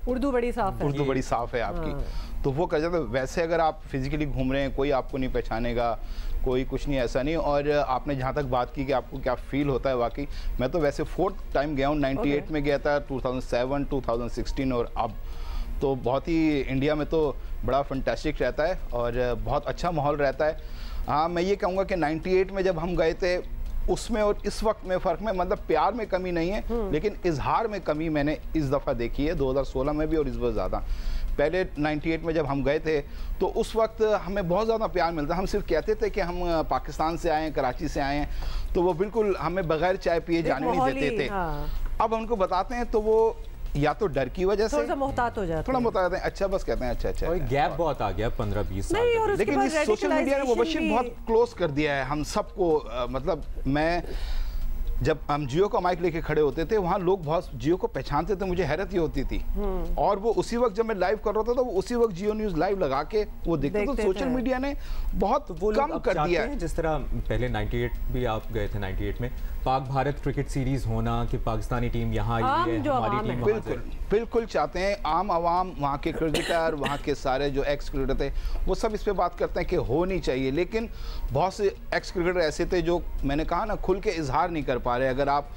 उर्दू बड़ी साफ है, उर्दू बड़ी साफ है आपकी, तो वो कर जाते हैं। वैसे अगर आप फिजिकली घूम रहे हैं कोई आपको नहीं पहचानेगा, कोई कुछ नहीं, ऐसा नहीं। और आपने जहाँ तक बात की कि आपको क्या फील होता है, वाकई मैं तो वैसे 4th टाइम गया हूँ। 98 में गया था, 2007, 2016 और अब तो बहुत ही इंडिया में तो बड़ा फंटास्टिक रहता है और बहुत अच्छा माहौल रहता है। हाँ, मैं ये कहूँगा कि 98 में जब हम गए थे उसमें और इस वक्त में फ़र्क में, मतलब प्यार में कमी नहीं है, लेकिन इजहार में कमी मैंने इस दफ़ा देखी है, 2016 में भी और इस बार ज़्यादा। पहले 98 में जब हम गए थे तो उस वक्त हमें बहुत ज़्यादा प्यार मिलता, हम सिर्फ कहते थे कि हम पाकिस्तान से आए हैं, कराची से आए हैं, तो वो बिल्कुल हमें बगैर चाय पिए जाने नहीं देते थे। अब उनको बताते हैं तो वो या तो डर की वजह से थोड़ा मोहतात हो जाता है, थोड़ा मोहतात है, अच्छा बस कहते हैं अच्छा। और गैप बहुत आ गया 15-20 साल, लेकिन सोशल मीडिया ने वो बशीर बहुत क्लोज कर दिया है हम सबको। मतलब मैं जब हम जियो का माइक लेके खड़े होते थे वहाँ लोग बहुत जियो को पहचानते थे, मुझे हैरत ही होती थी। और वो उसी वक्त जब मैं लाइव कर रहा था तो उसी वक्त जियो न्यूज़ लाइव लगा के वो देखते। तो सोशल मीडिया ने बहुत कम कर दिया है। जिस तरह पहले 98 भी आप गए थे, 98 में पाक भारत क्रिकेट सीरीज होना कि पाकिस्तानी टीम यहाँ आई है, हमारी टीम बिल्कुल बिल्कुल चाहते हैं। आम आवाम, वहाँ के क्रिकेटर, वहाँ के सारे जो एक्स क्रिकेटर थे वो सब इस पे बात करते हैं कि होनी चाहिए, लेकिन बहुत से एक्स क्रिकेटर ऐसे थे जो मैंने कहा ना खुल के इजहार नहीं कर पा रहे। अगर आप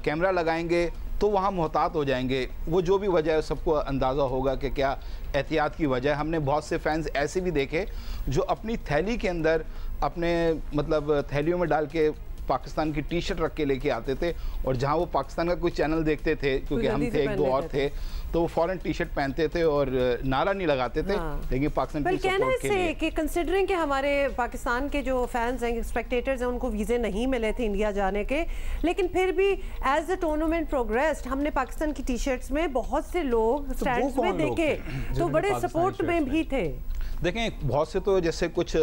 कैमरा लगाएंगे तो वहाँ मोहतात हो जाएंगे। वो जो भी वजह है सबको अंदाज़ा होगा कि क्या एहतियात की वजह है। हमने बहुत से फैंस ऐसे भी देखे जो अपनी थैली के अंदर अपने मतलब थैलियों में डाल के पाकिस्तान की टी शर्ट रख के लेके आते थे, और जहां वो पाकिस्तान का कोई चैनल देखते थे, क्योंकि हम थे एक दो और थे, तो वो फॉरेन टी शर्ट पहनते थे और नारा नहीं लगाते थे। लेकिन पाकिस्तान की सपोर्ट के लिए कि कंसिडरिंग कि हमारे पाकिस्तान के जो फैंस हैं, स्पेक्टेटर्स हैं, उनको वीज़े नहीं मिले थे इंडिया जाने के, लेकिन फिर भी एज द टूर्नामेंट प्रोग्रेस्ड हमने पाकिस्तान की टी शर्ट्स में बहुत से लोग स्टैंड्स में देखे, तो बड़े सपोर्ट में भी थे। देखें बहुत से तो जैसे कुछ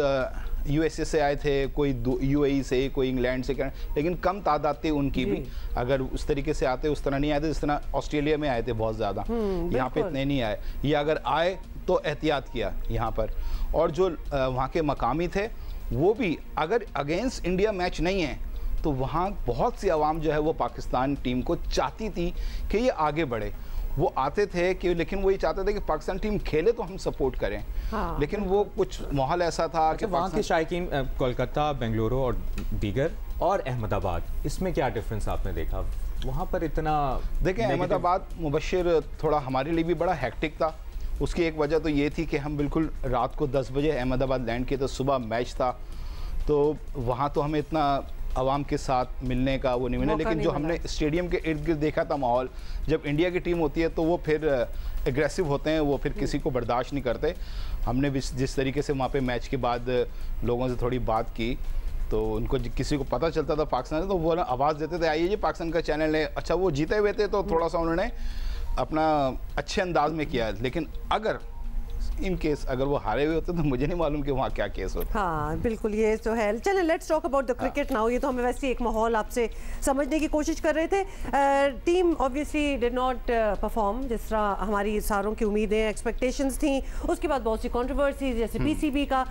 यूएसए से आए थे, कोई यूएई से, कोई इंग्लैंड से, लेकिन कम तादाद थी उनकी भी। अगर उस तरीके से आते उस तरह नहीं आए थे जिस तरह ऑस्ट्रेलिया में आए थे बहुत ज़्यादा, यहाँ पे इतने नहीं आए, या अगर आए तो एहतियात किया यहाँ पर। और जो वहाँ के मकामी थे वो भी अगर अगेंस्ट इंडिया मैच नहीं है तो वहाँ बहुत सी आवाम जो है वो पाकिस्तान टीम को चाहती थी कि ये आगे बढ़े। वो आते थे कि लेकिन वो ये चाहते थे कि पाकिस्तान टीम खेले तो हम सपोर्ट करें। लेकिन वो कुछ माहौल ऐसा था कि वहाँ के शायकीन कोलकाता, बेंगलुरु और दीगर और अहमदाबाद, इसमें क्या डिफरेंस आपने देखा वहाँ पर? इतना देखें अहमदाबाद मुबशिर थोड़ा हमारे लिए भी बड़ा हेक्टिक था। उसकी एक वजह तो ये थी कि हम बिल्कुल रात को 10 बजे अहमदाबाद लैंड किए, तो सुबह मैच था, तो वहाँ तो हमें इतना आवाम के साथ मिलने का वो नहीं मिला। लेकिन जो हमने स्टेडियम के इर्द गिर्द देखा था माहौल, जब इंडिया की टीम होती है तो वो फिर एग्रेसिव होते हैं, वो फिर किसी को बर्दाश्त नहीं करते। हमने भी जिस तरीके से वहाँ पे मैच के बाद लोगों से थोड़ी बात की तो उनको किसी को पता चलता था पाकिस्तान, तो वो आवाज़ देते थे आइए जी पाकिस्तान का चैनल है। अच्छा वो जीते हुए थे तो थोड़ा सा उन्होंने अपना अच्छे अंदाज में किया, लेकिन अगर इन केस अगर वो हारे हुए होते तो मुझे नहीं मालूम कि वहाँ क्या केस होता। हाँ बिल्कुल, ये तो है। चलें let's talk about the cricket now. ये तो हमें वैसे एक माहौल आपसे समझने की कोशिश कर रहे थे। Team obviously did not perform जिस तरह हमारी सारों की उम्मीदें एक्सपेक्टेशंस थी। उसके बाद बहुत सी कंट्रोवर्सी, जैसे पीसीबी का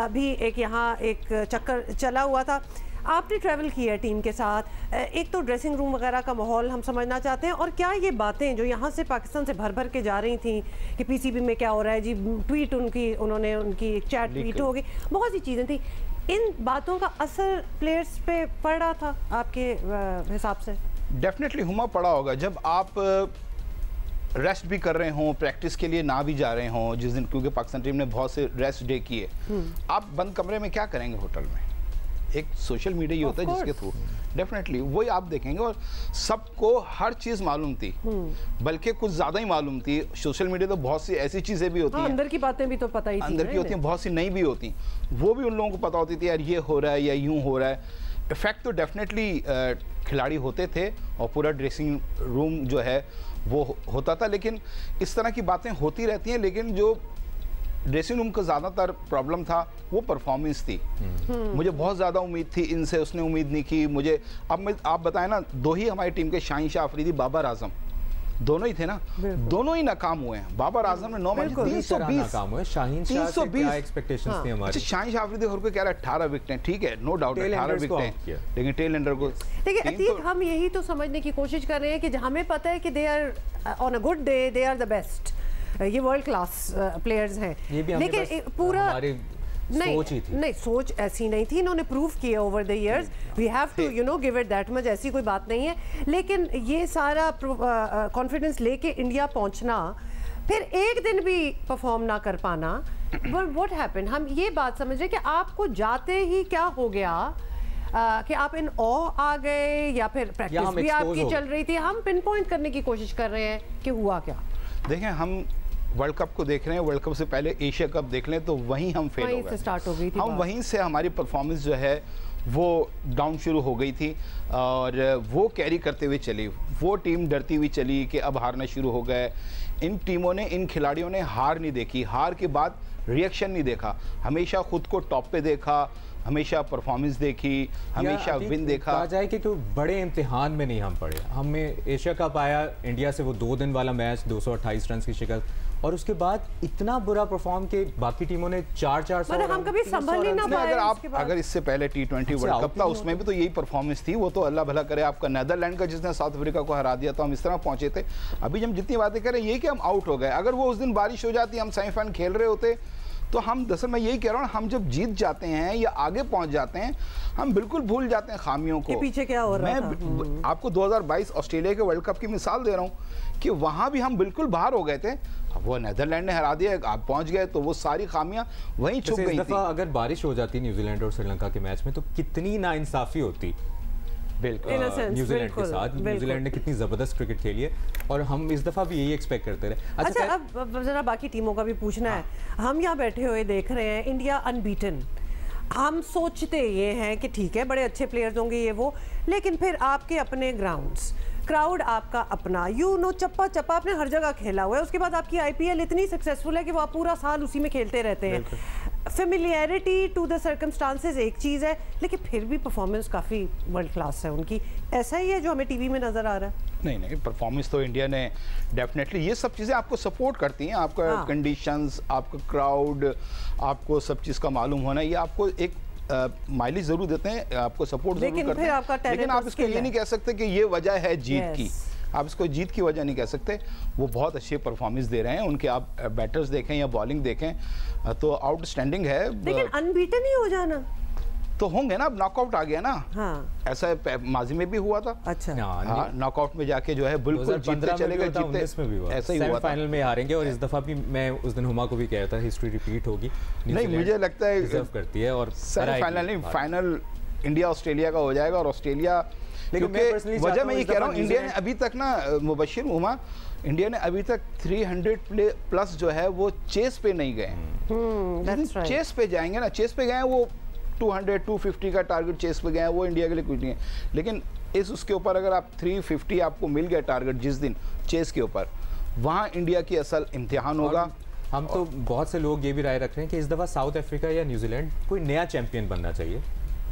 भी एक यहाँ एक चक्कर चला हुआ था। आपने ट्रैवल किया टीम के साथ, एक तो ड्रेसिंग रूम वगैरह का माहौल हम समझना चाहते हैं, और क्या ये बातें जो यहाँ से पाकिस्तान से भर भर के जा रही थी कि पीसीबी में क्या हो रहा है जी, ट्वीट उनकी एक चैट ट्वीट हो गई, बहुत सी चीज़ें थी, इन बातों का असर प्लेयर्स पे पड़ रहा था आपके हिसाब से? डेफिनेटली हुमा पड़ा होगा। जब आप रेस्ट भी कर रहे हों, प्रैक्टिस के लिए ना भी जा रहे हों जिस दिन, क्योंकि पाकिस्तान टीम ने बहुत से रेस्ट डे किए, आप बंद कमरे में क्या करेंगे होटल में? एक सोशल मीडिया ही होता है जिसके थ्रू डेफिनेटली वही आप देखेंगे। और सबको हर चीज़ मालूम थी, बल्कि कुछ ज़्यादा ही मालूम थी। सोशल मीडिया तो बहुत सी ऐसी चीज़ें भी होती हैं, अंदर की बातें भी तो पता ही थी, अंदर की होती हैं, बहुत सी नहीं भी होती, वो भी उन लोगों को पता होती थी यार ये हो रहा है या यूँ हो रहा है। इफेक्ट तो डेफिनेटली खिलाड़ी होते थे और पूरा ड्रेसिंग रूम जो है वो होता था, लेकिन इस तरह की बातें होती रहती हैं। लेकिन जो ड्रेसिंग रूम का ज़्यादातर प्रॉब्लम था वो परफॉर्मेंस थी। मुझे बहुत ज़्यादा उम्मीद थी इनसे, उसने उम्मीद नहीं की मुझे। अब आप बताएं ना, दो ही हमारी टीम के शाहीन शाह अफरीदी, बाबर आजम, दोनों ही थे ना, दोनों ही नाकाम हुए हैं। बाबर आजम ने 9 मैच 320 शाहीन शाह से क्या एक्सपेक्टेशंस थी हमारी? अच्छा शाहीन शाह अफरीदी और कोई कह रहा है 18 विकेटें, ठीक है नो डाउट 18 विकेटें, लेकिन टेल एंडर को देखिए अतीक, हम यही तो समझने की कोशिश कर रहे हैं कि हमें पता है कि they are on a good day, they are the best, ये वर्ल्ड क्लास प्लेयर्स हैं, लेकिन पूरा नहीं सोच ऐसी नहीं थी, इन्होंने प्रूव किया over the years, we have to give it that much, ऐसी कोई बात नहीं है। लेकिन ये सारा कॉन्फिडेंस लेके इंडिया पहुंचना, फिर एक दिन भी परफॉर्म ना कर पाना, व्हाट हैपेंड? हम ये बात समझ रहे कि आपको जाते ही क्या हो गया कि आप इन ऑ आ गए, या फिर प्रैक्टिस भी आपकी चल रही थी? हम पिन पॉइंट करने की कोशिश कर रहे हैं कि हुआ क्या। देखें हम वर्ल्ड कप को देख रहे हैं, वर्ल्ड कप से पहले एशिया कप देख लें तो वहीं हम फेल हो गए, स्टार्ट हो गई थी हम वहीं से हमारी परफॉर्मेंस जो है वो डाउन शुरू हो गई थी, और वो कैरी करते हुए चली, वो टीम डरती हुई चली कि अब हारना शुरू हो गए। इन टीमों ने, इन खिलाड़ियों ने हार नहीं देखी, हार के बाद रिएक्शन नहीं देखा, हमेशा खुद को टॉप पे देखा, हमेशा परफॉर्मेंस देखी, हमेशा विन देखा। कहा जाए कि कोई बड़े इम्तिहान में नहीं हम पड़े। हमें एशिया कप आया, इंडिया से वो 2 दिन वाला मैच 228 रन की शिकस्त, और उसके बाद इतना बुरा परफॉर्म कि बाकी टीमों ने 400 हम कभी संभल ही ना पाए। अगर इससे पहले T20 वर्ल्ड कप था उसमें भी तो यही परफॉर्मेंस थी। वो तो अल्लाह भला करे आपका नीदरलैंड का जिसने साउथ अफ्रीका को हरा दिया, तो हम इस तरह पहुंचे थे। अभी हम जितनी बातें करें ये कि हम आउट हो गए, अगर वो उस दिन बारिश हो जाती, हम सेमीफाइनल खेल रहे होते, तो हम दरअसल मैं यही कह रहा हूँ, हम जब जीत जाते हैं या आगे पहुंच जाते हैं हम बिल्कुल भूल जाते हैं खामियों को। पीछे क्या हो रहा था? मैं आपको 2022 ऑस्ट्रेलिया के वर्ल्ड कप की मिसाल दे रहा हूँ कि वहां भी हम बिल्कुल बाहर हो गए थे, वो नीदरलैंड ने हरा दिया, आप पहुंच गए, तो वो सारी खामियां वहीं छुप गई थी। अगर बारिश हो जाती न्यूजीलैंड और श्रीलंका के मैच में तो कितनी नाइंसाफी होती न्यूजीलैंड के साथ। न्यूजीलैंड ने कितनी जबरदस्त क्रिकेट खेली है और हम इस दफा भी यही एक्सपेक्ट करते रहे। अच्छा अब जरा बाकी टीमों का भी पूछना है। हम यहाँ बैठे हुए देख रहे हैं इंडिया अनबीटन, हम सोचते ये हैं कि ठीक है बड़े अच्छे प्लेयर्स होंगे ये वो, लेकिन फिर आपके अपने ग्राउंड्स, क्राउड आपका अपना, चप्पा चप्पा आपने हर जगह खेला हुआ है, उसके बाद आपकी IPL इतनी सक्सेसफुल है कि वो आप पूरा साल उसी में खेलते रहते हैं। फेमिलियरिटी टू द सर्कमस्टांसेस एक चीज़ है, लेकिन फिर भी परफॉर्मेंस काफ़ी वर्ल्ड क्लास है उनकी। ऐसा ही है जो हमें टीवी में नज़र आ रहा है? नहीं, परफॉर्मेंस तो इंडिया ने डेफिनेटली, ये सब चीज़ें आपको सपोर्ट करती हैं, आपका कंडीशंस, आपका क्राउड, आपको सब चीज़ का मालूम होना, ये आपको एक माइलेज जरूर देते हैं, आपको सपोर्ट जरूर करते हैं, लेकिन आप इसको ये नहीं कह सकते कि ये वजह है जीत की। आप इसको जीत की वजह नहीं कह सकते। वो बहुत अच्छे परफॉर्मेंस दे रहे हैं, उनके आप बैटर्स देखें या बॉलिंग देखें तो आउटस्टैंडिंग है। लेकिन अनबीटन ही हो जाना तो होंगे ना, अब नॉकआउट आ गया ना। हाँ। ऐसा माजी में भी हुआ था। अच्छा। हाँ, नॉकआउट में जाके जो है बिल्कुल जीतते चले गए, जीतते ऐसा ही हुआ था। फाइनल में हारेंगे और इस दफा भी मैं उस दिन हुमा को भी कहा था हिस्ट्री रिपीट होगी। नहीं, मुझे लगता है डिजर्व करती है और सेमीफाइनल नहीं, फाइनल इंडिया ऑस्ट्रेलिया का हो जाएगा। और ऑस्ट्रेलिया, क्योंकि वजह मैं ये कह रहा हूँ, इंडिया ने अभी तक ना, मुबशिर हुमा, इंडिया ने अभी तक 300 प्लस जो है वो चेस पे नहीं गए। चेस पे जाएंगे ना, चेस पे गए वो 200-250 का टारगेट चेस पे गए, वो इंडिया के लिए कुछ नहीं है। लेकिन उसके ऊपर अगर आप 350 आपको मिल गया टारगेट जिस दिन चेस के ऊपर, वहाँ इंडिया की असल इम्तिहान होगा। हम तो बहुत से लोग ये भी राय रख रहे हैं कि इस दफ़ा साउथ अफ्रीका या न्यूजीलैंड कोई नया चैंपियन बनना चाहिए।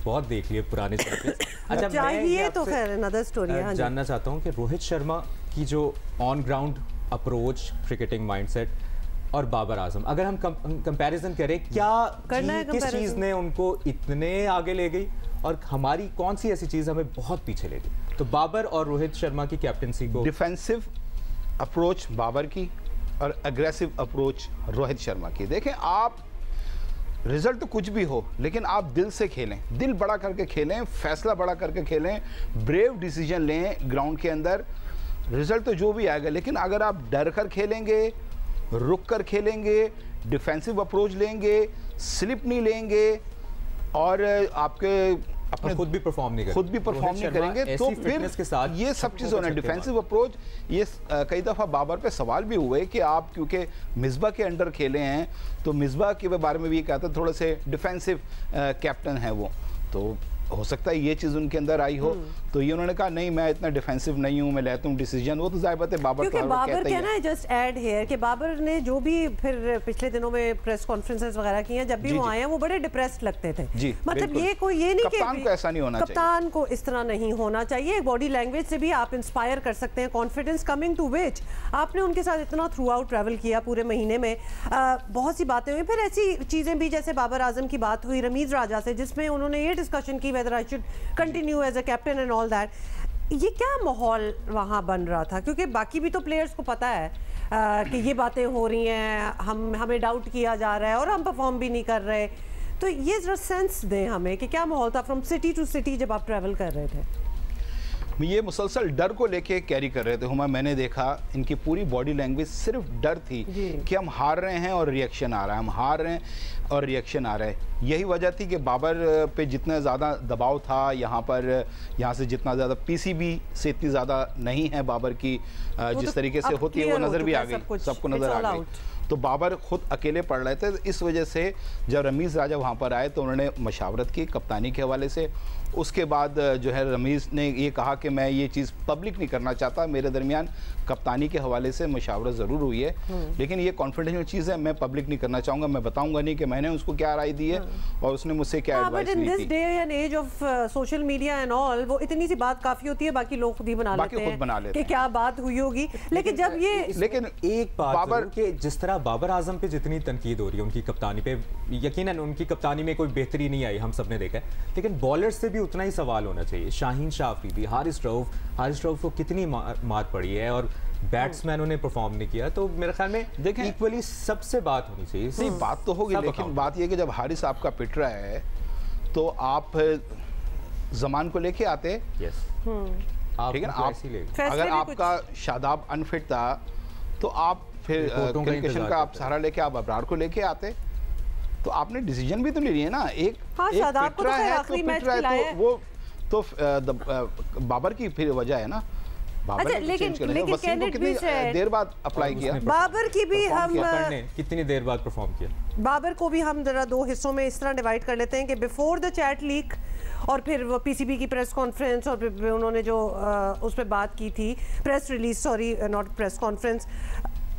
बहुत देख लिए पुराने चैंपियन। अच्छा, मैं तो खैर अनदर स्टोरी है। जानना चाहता हूँ कि रोहित शर्मा की जो on ground approach, cricketing mindset और बाबर आजम, अगर हम कंपैरिजन करें, क्या किस चीज़ ने उनको इतने आगे ले गई और हमारी कौन सी ऐसी चीज़ हमें बहुत पीछे ले गई? तो बाबर और रोहित शर्मा की कैप्टनसी को, डिफेंसिव अप्रोच बाबर की और एग्रेसिव अप्रोच रोहित शर्मा की। देखें, आप रिजल्ट तो कुछ भी हो, लेकिन आप दिल से खेलें, दिल बड़ा करके खेलें, फैसला बड़ा करके खेलें, ब्रेव डिसीजन लें ग्राउंड के अंदर। रिजल्ट तो जो भी आएगा, लेकिन अगर आप डर कर खेलेंगे, रुक कर खेलेंगे, डिफेंसिव अप्रोच लेंगे, स्लिप नहीं लेंगे और आपके अपने खुद भी परफॉर्म नहीं करेंगे, तो फिर के साथ ये सब चीज़ होना। डिफेंसिव अप्रोच, ये कई दफ़ा बाबर पे सवाल भी हुए कि आप क्योंकि मिसबा के अंडर खेले हैं, तो मिसबा के बारे में भी कहते हैं थोड़े से डिफेंसिव कैप्टन है वो, तो हो सकता है ये चीज़ उनके अंदर आई हो, तो ये उन्होंने कहा नहीं मैं इतना डिफेंसिव नहीं हूँ, मैं लेता हूँ डिसीजन। वो तो जाहिर बात है बाबर, क्योंकि बाबर कहना है, जस्ट ऐड हियर कि बाबर ने जो भी फिर पिछले दिनों में प्रेस कॉन्फ्रेंसेस वगैरह की हैं, जब भी वो आए हैं वो बड़े डिप्रेस्ड लगते थे। मतलब ये कोई ये नहीं कि कप्तान को ऐसा नहीं होना चाहिए, कप्तान को इस तरह नहीं होना चाहिए। बॉडी लैंग्वेज से भी आप इंस्पायर कर सकते हैं कॉन्फिडेंस, कमिंग टू विच आपने उनके साथ इतना थ्रू आउट ट्रैवल किया पूरे महीने में, बहुत सी बातें हुई। फिर ऐसी चीज़ें भी, जैसे बाबर आजम की बात हुई रमीज राजा से, जिसमें उन्होंने ये डिस्कशन की whether I should continue as a captain and all that. ये क्या माहौल वहाँ बन रहा था? क्योंकि बाकी भी तो प्लेयर्स को पता है कि ये बातें हो रही हैं, हमें डाउट किया जा रहा है और हम परफॉर्म भी नहीं कर रहे, तो ये जरा सेंस दें हमें कि क्या माहौल था फ्रॉम सिटी टू सिटी जब आप ट्रैवल कर रहे थे? ये मुसलसल डर को लेके कैरी कर रहे थे हुमा। मैंने देखा इनकी पूरी बॉडी लैंग्वेज सिर्फ डर थी कि हम हार रहे हैं और रिएक्शन आ रहा है, हम हार रहे हैं और रिएक्शन आ रहा है। यही वजह थी कि बाबर पे जितना ज़्यादा दबाव था यहाँ से जितना ज़्यादा पीसीबी से इतनी ज़्यादा नहीं है बाबर की, जिस तरीके से होती है वो नज़र भी आ गई, सबको नज़र आ गई। तो बाबर खुद अकेले पड़ रहे थे। इस वजह से जब रमीज़ राजा वहाँ पर आए तो उन्होंने मशावरत की कप्तानी के हवाले से। उसके बाद जो है रमीज़ ने ये कहा कि मैं ये चीज़ पब्लिक नहीं करना चाहता, मेरे दरमियान कप्तानी के हवाले से मशावरत ज़रूर हुई है, लेकिन ये कॉन्फिडेंशियल चीज़ है, मैं पब्लिक नहीं करना चाहूँगा, मैं बताऊँगा नहीं कि मैं मैंने उसको क्या राय दी है और उसने मुझसे क्या एडवाइस दी थी। But in this day and age of social media and all, वो इतनी सी बात काफी होती है, बाकी लोग खुद ही बना लेते हैं कि क्या बात हुई होगी। लेकिन जब ये एक बात बाबर कि जिस तरह बाबर आजम पे जितनी तनकीद हो रही है उनकी कप्तानी पे, यकीनन उनकी कप्तानी में कोई बेहतरी नहीं आई, हम सब ने देखा है, लेकिन बॉलर्स से भी उतना ही सवाल होना चाहिए। शाहीन शाह अफरीदी, हारिस रऊफ को कितनी मार पड़ी है और बैट्समैनों ने परफॉर्म नहीं किया, तो मेरे ख्याल में देखें इक्वली सबसे बात होनी चाहिए। नहीं बात तो होगी, लेकिन बात यह कि जब हारिस आपका पिट रहा है तो आप जमान को लेके आते, ठीक है ना, आप अगर आपका शादाब अनफिट था तो आप फिर क्रिकेशन का आप सहारा लेके आप अबरार को लेके आते, तो आपने डिसीजन भी तो ले लिया ना। एक पिटरा है तो पिटरा है, तो वो तो बाबर की फिर वजह है ना। अच्छा, लेकिन कितनी देर बाद अप्लाई किया बाबर की भी हम कितनी देर बाद परफॉर्म किया बाबर को भी हम जरा दो हिस्सों में इस तरह डिवाइड कर लेते हैं कि बिफोर द चैट लीक और फिर वो पीसीबी की प्रेस कॉन्फ्रेंस और फिर उन्होंने जो उस पर बात की थी, press release, sorry not press conference,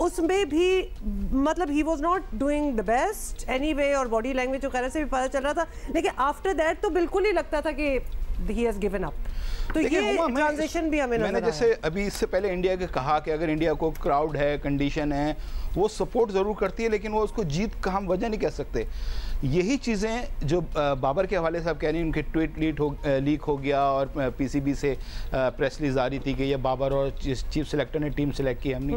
उसमें भी मतलब he was not doing the best any way, और बॉडी लैंग्वेज वगैरह से भी पता चल रहा था, लेकिन आफ्टर दैट तो बिल्कुल ही लगता था कि ही हैज गिवन अप। तो ये ट्रांजिशन भी हमें मैंने जैसे अभी इससे पहले इंडिया के कहा कि अगर इंडिया को क्राउड है, कंडीशन है, वो सपोर्ट ज़रूर करती है, लेकिन वो उसको जीत का हम वजह नहीं कह सकते। यही चीज़ें जो बाबर के हवाले से आप कह रही हैं, उनके ट्वीट लीक हो गया और पीसीबी से प्रेस रिलीज आ रही थी कि ये बाबर और चीफ सेलेक्टर ने टीम सेलेक्ट की हमने,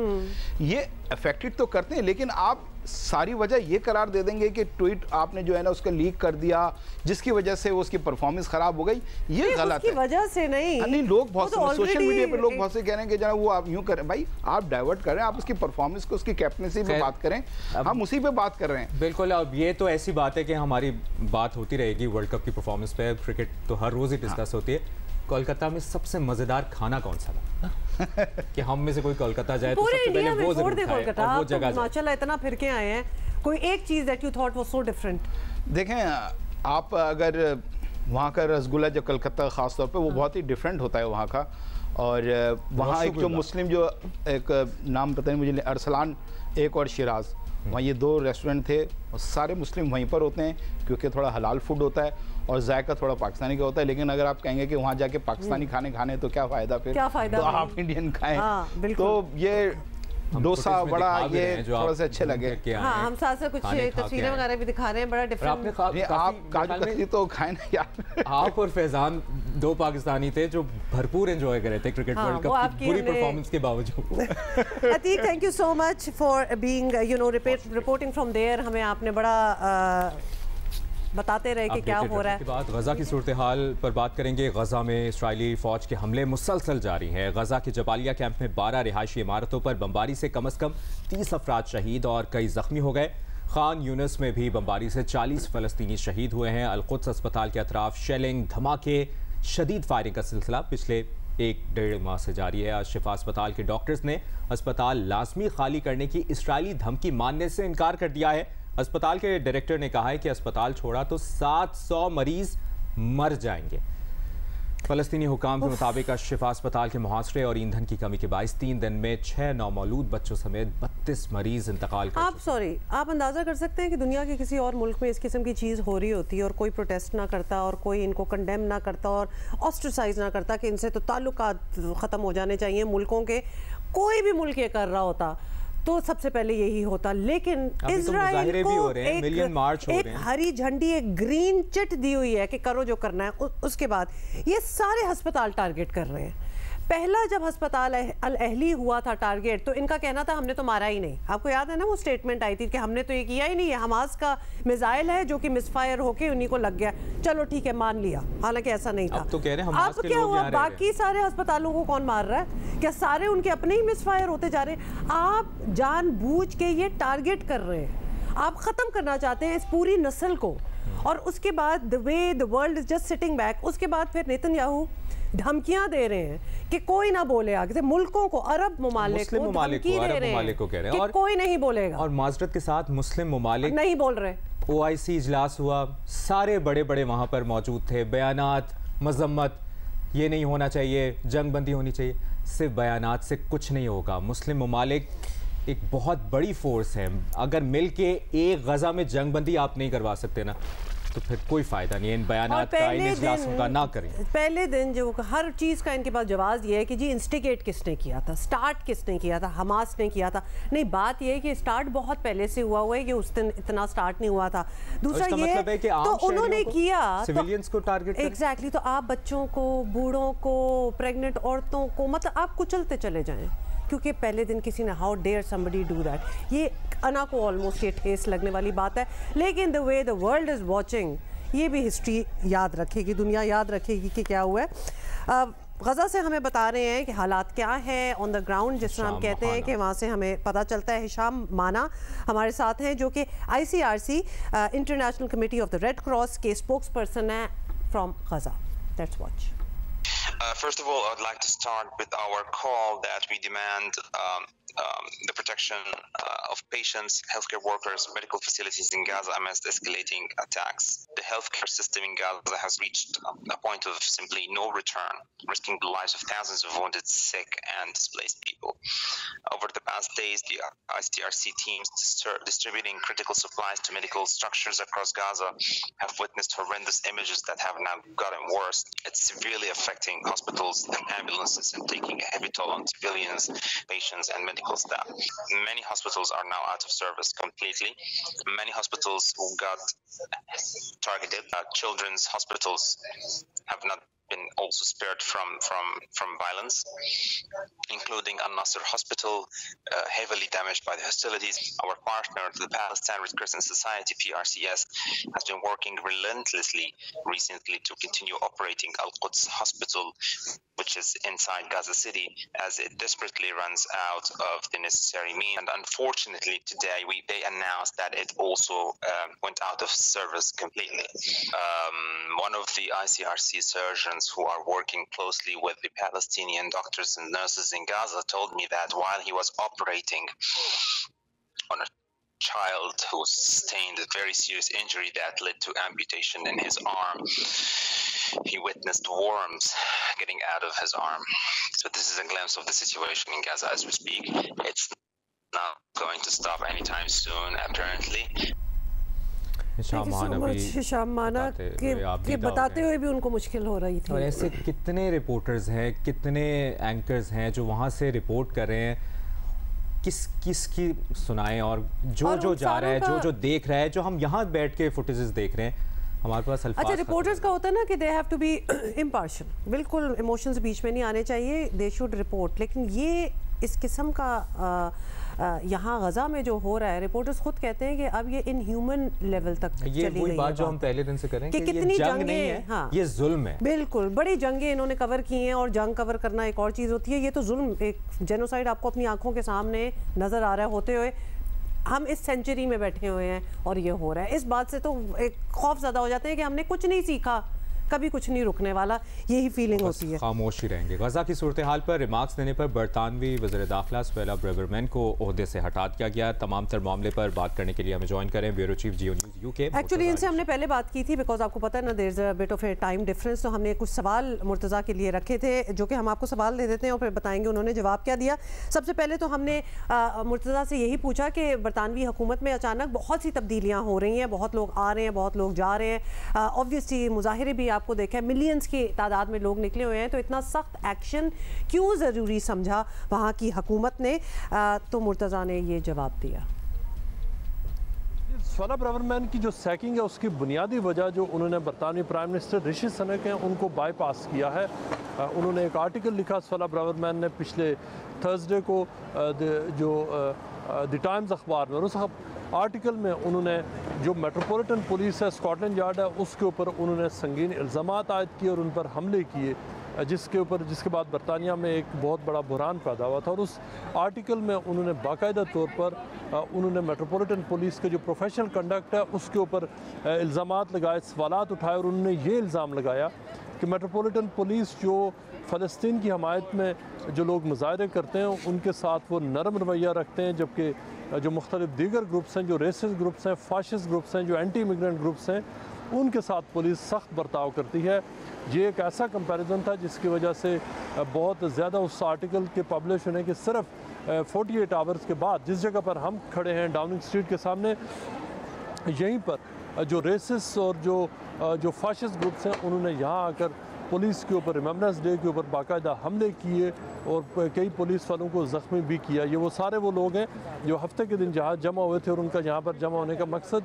ये अफेक्टेड तो करते हैं, लेकिन आप सारी वजह ये करार दे देंगे कि ट्वीट आपने जो है ना उसका लीक कर दिया जिसकी वजह से उसकी परफॉर्मेंस खराब हो गई, ये गलत है। वजह से नहीं लोग बहुत सोशल मीडिया पे लोग बहुत से कह रहे हैं कि जरा वो आप यूं करें, भाई आप डाइवर्ट करें, आप उसकी परफॉर्मेंस को, उसकी कैप्टनसी पे बात करें, हम उसी पे बात कर रहे हैं। बिल्कुल, अब ये तो ऐसी बात है कि हमारी बात होती रहेगी वर्ल्ड कप की परफॉर्मेंस पे, क्रिकेट तो हर रोज ही डिस्कस होती है। कोलकाता में सबसे मजेदार खाना कौन सा था कि हम में से कोई कोलकाता जाए तो सबसे पहले वो जरूर खाए और वो जगह माशाल्लाह इतना फिर के आए हैं, कोई एक चीज that you thought was so different? देखें, आप अगर वहाँ का रसगुल्ला जो कलकत्ता खास तौर पे वो बहुत ही डिफरेंट होता है वहाँ का, और वहाँ एक जो मुस्लिम जो एक नाम पता नहीं मुझे, अरसलान एक और शिराज, वहाँ ये दो रेस्टोरेंट थे और सारे मुस्लिम वहीं पर होते हैं क्योंकि थोड़ा हलाल फूड होता है और जायका थोड़ा पाकिस्तानी का होता है। लेकिन अगर आप कहेंगे कि वहाँ जाके पाकिस्तानी खाने तो क्या फ़ायदा, फिर क्या फ़ायदा, तो आप इंडियन खाएं। तो ये डोसा बड़ा ये थोड़ा सा अच्छे लगे। हाँ, हम साथ साथ कुछ तस्वीरें वगैरह भी दिखा रहे हैं, बड़ा डिफरेंट। आप काजू कतली तो खाएं ना यार। आप और फैजान दो पाकिस्तानी थे जो भरपूर एंजॉय कर रहे थे क्रिकेट वर्ल्ड कप की पूरी परफॉर्मेंस के बावजूद। Atiq, thank you so much for being reporting from there. हमें आपने बड़ा बताते रहे कि क्या हो रहा है। बात गजा की सूरत हाल पर बात करेंगे। गजा में इस्राइली फौज के हमले मुसलसल जारी हैं। गजा के जबालिया कैंप में 12 रिहायशी इमारतों पर बमबारी से कम 30 अफराद शहीद और कई जख्मी हो गए। खान यूनिस में भी बमबारी से 40 फ़लस्तीनी शहीद हुए हैं। अल-कुद्स अस्पताल के अतराफ शेलिंग, धमाके, शदीद फायरिंग का सिलसिला पिछले 1-1.5 माह से जारी है। आज शिफा अस्पताल के डॉक्टर्स ने अस्पताल लाजमी खाली करने की इस्राइली धमकी मानने से इनकार कर दिया है। अस्पताल के डायरेक्टर ने कहा है कि अस्पताल छोड़ा तो 700 मरीज मर जाएंगे। फ़लस्तीनी हुकाम के मुताबिक शिफा अस्पताल के मुहासरे और ईंधन की कमी के बायस 3 दिन में 6 नौमौलूद बच्चों समेत 32 मरीज इंतकाल कर आप अंदाज़ा कर सकते हैं कि दुनिया के किसी और मुल्क में इस किस्म की चीज़ हो रही होती और कोई प्रोटेस्ट ना करता और कोई इनको कंडेम ना करता और ऑस्ट्रेसाइज ना करता कि इनसे तो ताल्लुकात ख़त्म हो जाने चाहिए मुल्कों के, कोई भी मुल्क ये कर रहा होता तो सबसे पहले यही होता। लेकिन इजराइल को एक हरी झंडी, एक ग्रीन चिट दी हुई है कि करो जो करना है। उसके बाद ये सारे अस्पताल टारगेट कर रहे हैं। पहला जब अस्पताल अल अहली हुआ था टारगेट, तो इनका कहना था हमने तो मारा ही नहीं। आपको याद है ना वो स्टेटमेंट आई थी कि हमने तो ये किया ही नहीं, ये हमास का मिसाइल है जो कि मिसफायर होके उन्हीं को लग गया। चलो ठीक है, मान लिया, हालांकि ऐसा नहीं था। अब तो कह रहे हैं हमास के क्या लोग हुआ, बाकी सारे अस्पतालों को कौन मार रहा है? क्या सारे उनके अपने ही मिसफायर होते जा रहे हैं? आप जानबूझ के ये टारगेट कर रहे हैं, आप खत्म करना चाहते हैं इस पूरी नस्ल को। और उसके बाद the way the world is just sitting back. उसके बाद फिर नेतन्याहू धमकियां दे रहे हैं कि कोई ना बोले आगे से, मुल्कों को, अरब ममालिक को धमकी दे रहे हैं कि और कोई नहीं बोलेगा। और माजरत के साथ मुस्लिम ममालिक नहीं बोल रहे। OIC इजलास हुआ, सारे बड़े बड़े वहाँ पर मौजूद थे। बयानात, मजम्मत, ये नहीं होना चाहिए, जंग बंदी होनी चाहिए। सिर्फ बयानात से कुछ नहीं होगा। मुस्लिम ममालिक एक बहुत बड़ी फोर्स है, अगर मिल के एक गजा में जंगबंदी आप नहीं करवा सकते ना, तो फिर कोई फायदा नहीं है इन बयानात का, इन इजलासों का ना करें। पहले दिन जो हर चीज़ का इनके पास जवाब ये है कि जी इंस्टिगेट किसने किया था, स्टार्ट किसने किया था, हमास ने किया था। नहीं, बात ये है कि स्टार्ट बहुत पहले से हुआ है, कि उस दिन इतना स्टार्ट नहीं हुआ था। दूसरा ये मतलब है कि तो उन्होंने किया सिविलियंस को टारगेट एग्जैक्टली, तो आप बच्चों को, बूढ़ों को, प्रेग्नेंट औरतों को, मतलब आप कुचलते चले जाएं, क्योंकि पहले दिन किसी ने how dare somebody do that. ये अना को ऑलमोस्ट ये ठेस लगने वाली बात है, लेकिन the way the world is watching, ये भी हिस्ट्री याद रखेगी, दुनिया याद रखेगी कि क्या हुआ है। गज़ा से हमें बता रहे हैं कि हालात क्या है ऑन द ग्राउंड, जिस तरह हम कहते हैं कि वहाँ से हमें पता चलता है। हिशाम माना हमारे साथ हैं, जो कि ICRC international committee of the red cross के स्पोक्स पर्सन है from Gaza. Let's watch. First of all, I'd like to start with our call that we demand the protection of patients, healthcare workers, medical facilities in Gaza amidst escalating attacks. The healthcare system in Gaza has reached a point of simply no return, risking the lives of thousands of wounded, sick, and displaced people. Over the past days, the ICRC teams distributing critical supplies to medical structures across Gaza have witnessed horrendous images that have now gotten worse. It's severely affecting hospitals and ambulances and taking a heavy toll on civilians, patients, and medical staff. Many hospitals are now out of service completely. Many hospitals who got targeted, children's hospitals, have not been also spared from violence, including Al-Nasser Hospital, heavily damaged by the hostilities. Our partner, the Palestine Red Crescent Society, PRCS, has been working relentlessly recently to continue operating Al-Quds Hospital, which is inside Gaza City, as it desperately runs out of the necessary means. And unfortunately, today they announced that it also went out of service completely. One of the ICRC surgeons who are working closely with the Palestinian doctors and nurses in Gaza told me that while he was operating on a child who sustained a very serious injury that led to amputation in his arm, he witnessed worms getting out of his arm. So this is a glimpse of the situation in Gaza as we speak. It's not going to stop anytime soon, apparently. Hisham माना कि बताते हुए भी उनको मुश्किल हो रही थी। और ऐसे कितने रिपोर्टर्स हैं, कितने एंकर्स हैं जो वहाँ से रिपोर्ट कर रहे हैं, किस की सुनाएं, और जो जा रहा है, जो देख रहा है, जो हम यहाँ बैठ के फुटेजेस देख रहे हैं, हमारे पास अल्फाज। अच्छा, रिपोर्टर्स का होता है ना कि they have to be impartial, बिल्कुल इमोशंस बीच में नहीं आने चाहिए, दे शुड रिपोर्ट। लेकिन ये इस किस्म का यहाँ गज़ा में जो हो रहा है, रिपोर्टर्स खुद कहते हैं कि अब ये इनह्यूमन लेवल तक चली गई है। ये वही बात जो हम पहले दिन से करें कि कितनी जंग नहीं है, हाँ, ये जुल्म है। बिल्कुल, बड़ी जंगें इन्होंने कवर की हैं, और जंग कवर करना एक और चीज़ होती है। ये तो जुल्म, एक जेनोसाइड आपको अपनी आंखों के सामने नज़र आ रहा है होते हुए। हम इस सेंचुरी में बैठे हुए हैं और ये हो रहा है। इस बात से तो एक खौफ ज़्यादा हो जाते हैं कि हमने कुछ नहीं सीखा, कभी कुछ नहीं रुकने वाला, यही फीलिंग होती है। खामोशी रहेंगे। गजा की सूरत हाल पर रिमार्क्स देने पर बरतानवी वज़ीर दाखिला सुहेला ब्रेवरमैन को ओहदे से हटा दिया गया। तमाम तर मामले पर बात करने के लिए हमें ज्वाइन करें ब्यूरो चीफ जियो न्यूज़ यूके। एक्चुअली इनसे हमने पहले बात की थी, बिकॉज आपको पता है ना, there is a bit of a time difference, तो हमने कुछ सवाल मुर्तज़ा के लिए रखे थे, जो कि हम आपको सवाल दे देते हैं और फिर बताएंगे उन्होंने जवाब क्या दिया। सबसे पहले तो हमने मुर्तज़ा से यही पूछा कि बरतानवी हुकूमत में अचानक बहुत सी तब्दीलियाँ हो रही हैं, बहुत लोग आ रहे हैं, बहुत लोग जा रहे हैं, ऑब्वियसली मुजाहिरे भी आपको देखा है, मिलियंस की तादाद में लोग निकले हुए हैं, तो इतना सख्त एक्शन क्यों ज़रूरी समझा वहाँ की हुकूमत ने? तो मुर्तज़ा ने ये जवाब दिया। सुहेला ब्रेवरमैन की जो सैकिंग है उसकी बुनियादी वजह जो उन्होंने बरतानवी प्राइम मिनिस्टर ऋषि सुनक हैं उनको बाईपास किया है। उन्होंने एक आर्टिकल लिखा सुहेला ब्रेवरमैन ने पिछले थर्सडे को जो द टाइम्स अखबार में, और उस आर्टिकल में उन्होंने जो मेट्रोपॉलिटन पुलिस है, स्कॉटलैंड यार्ड है, उसके ऊपर उन्होंने संगीन इल्ज़ामात आयद किए और उन पर हमले किए, जिसके बाद बरतानिया में एक बहुत बड़ा बुहरान पैदा हुआ था। और उस आर्टिकल में उन्होंने बाकायदा तौर पर उन्होंने मेट्रोपॉलिटन पुलिस के जो प्रोफेशनल कंडक्ट है उसके ऊपर इल्ज़ामात लगाए, सवालात उठाए, और उन्होंने ये इल्ज़ाम लगाया कि मेट्रोपॉलिटन पुलिस जो फ़लस्तीन की हमायत में जो लोग मुजाहरे करते हैं उनके साथ वो नरम रवैया रखते हैं, जबकि जो मुख्तलिफ दीगर ग्रुप्स हैं, जो रेसिस्ट ग्रुप्स हैं, फाशिस्ट ग्रुप्स हैं, जो एंटी इमिग्रेंट ग्रुप्स हैं, उनके साथ पुलिस सख्त बर्ताव करती है। ये एक ऐसा कंपैरिजन था जिसकी वजह से बहुत ज़्यादा उस आर्टिकल के पब्लिश होने के सिर्फ 48 आवर्स के बाद जिस जगह पर हम खड़े हैं डाउनिंग स्ट्रीट के सामने, यहीं पर जो रेसिस्ट और जो फाशिस्ट ग्रुप्स हैं उन्होंने यहाँ आकर पुलिस के ऊपर रिमेम्बरेंस डे के ऊपर बाकायदा हमले किए और कई पुलिस वालों को ज़ख्मी भी किया। ये वो सारे वो लोग हैं जो हफ्ते के दिन जहाँ जमा हुए थे और उनका यहाँ पर जमा होने का मकसद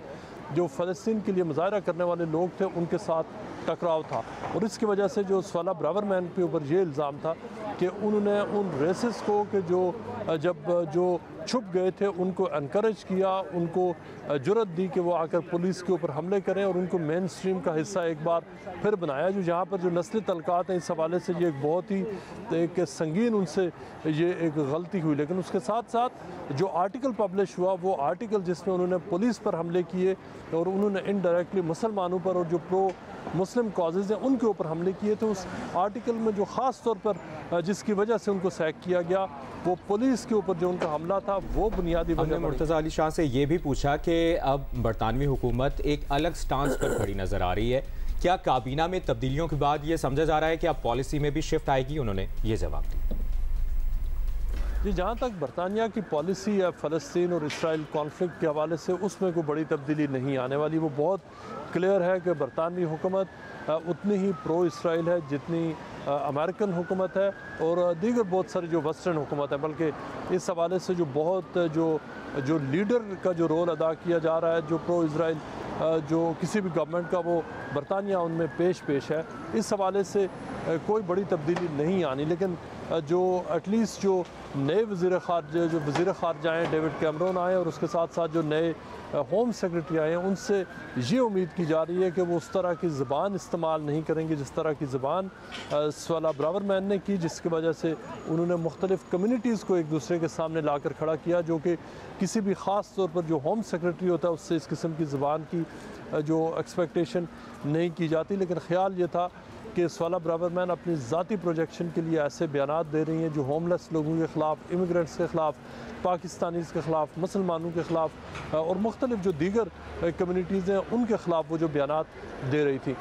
जो फ़लस्तीन के लिए मुजाहरा करने वाले लोग थे उनके साथ टकराव था। और इसकी वजह से जो स्वाला ब्रावरमैन के ऊपर ये इल्ज़ाम था कि उन्होंने उन रेसिस्ट को कि जो छुप गए थे उनको इनकरेज किया, उनको जुर्रत दी कि वो आकर पुलिस के ऊपर हमले करें और उनको मेन स्ट्रीम का हिस्सा एक बार फिर बनाया। जो यहाँ पर जो नस्ली तलकात हैं इस हवाले से ये एक बहुत ही एक संगीन उनसे ये एक गलती हुई। लेकिन उसके साथ साथ जो आर्टिकल पब्लिश हुआ वो आर्टिकल जिसमें उन्होंने पुलिस पर हमले किए और उन्होंने इनडायरेक्टली मुसलमानों पर और जो प्रो मुस्लिम कॉजेज़ हैं उनके ऊपर हमले किए थे, उस आर्टिकल में जो ख़ास तौर पर जिसकी वजह से उनको सैक किया गया वो पुलिस के ऊपर जो उनका हमला था वो बुनियादी वजह। मुर्तज़ा अली शाह से ये भी पूछा कि अब बरतानवी हुकूमत एक अलग स्टांस पर खड़ी नज़र आ रही है, क्या काबीना में तब्दीलियों के बाद ये समझा जा रहा है कि अब पॉलिसी में भी शिफ्ट आएगी? उन्होंने ये जवाब दिया। जी, जहाँ तक बरतानिया की पॉलिसी है फ़लस्तीन और इसराइल कॉन्फ्लिक्ट के हवाले से उसमें कोई बड़ी तब्दीली नहीं आने वाली। वो बहुत क्लियर है कि बरतानवी हुकूमत उतनी ही प्रो इसराइल है जितनी अमेरिकन हुकूमत है और दीगर बहुत सारी जो वेस्टर्न हुकूमत है। बल्कि इस हवाले से जो बहुत जो लीडर का जो रोल अदा किया जा रहा है जो प्रो इसराइल जो किसी भी गवर्नमेंट का वो बरतानिया उनमें पेश है। इस हवाले से कोई बड़ी तब्दीली नहीं आनी। लेकिन जो एटलीस्ट जो नए वज़ीर ख़ारजा आए डेविड कैमरून आए और उसके साथ साथ जो नए होम सेक्रेटरी आए हैं उनसे ये उम्मीद की जा रही है कि वो उस तरह की ज़बान इस्तेमाल नहीं करेंगे जिस तरह की ज़बान स्वाला ब्रावरमैन ने की, जिसकी वजह से उन्होंने मुख्तलिफ़ कम्यूनिटीज़ को एक दूसरे के सामने ला कर खड़ा किया जो कि किसी भी ख़ास तौर पर जो होम सेक्रेटरी होता है उससे इस किस्म की ज़बान की जो एक्सपेक्टेशन नहीं की जाती। लेकिन ख्याल ये था कि स्वाला ब्रावरमैन अपनी ज़ाती प्रोजेक्शन के लिए ऐसे बयानात दे रही हैं जो होमलेस लोगों के ख़िलाफ़, इमिग्रेंट्स के ख़िलाफ़, पाकिस्तानीज़ के ख़िलाफ़, मुसलमानों के ख़िलाफ़ और मुख्तलिफ़ जो दीगर कम्यूनिटीज़ हैं उनके ख़िलाफ़ वो जो बयानात दे रही थी।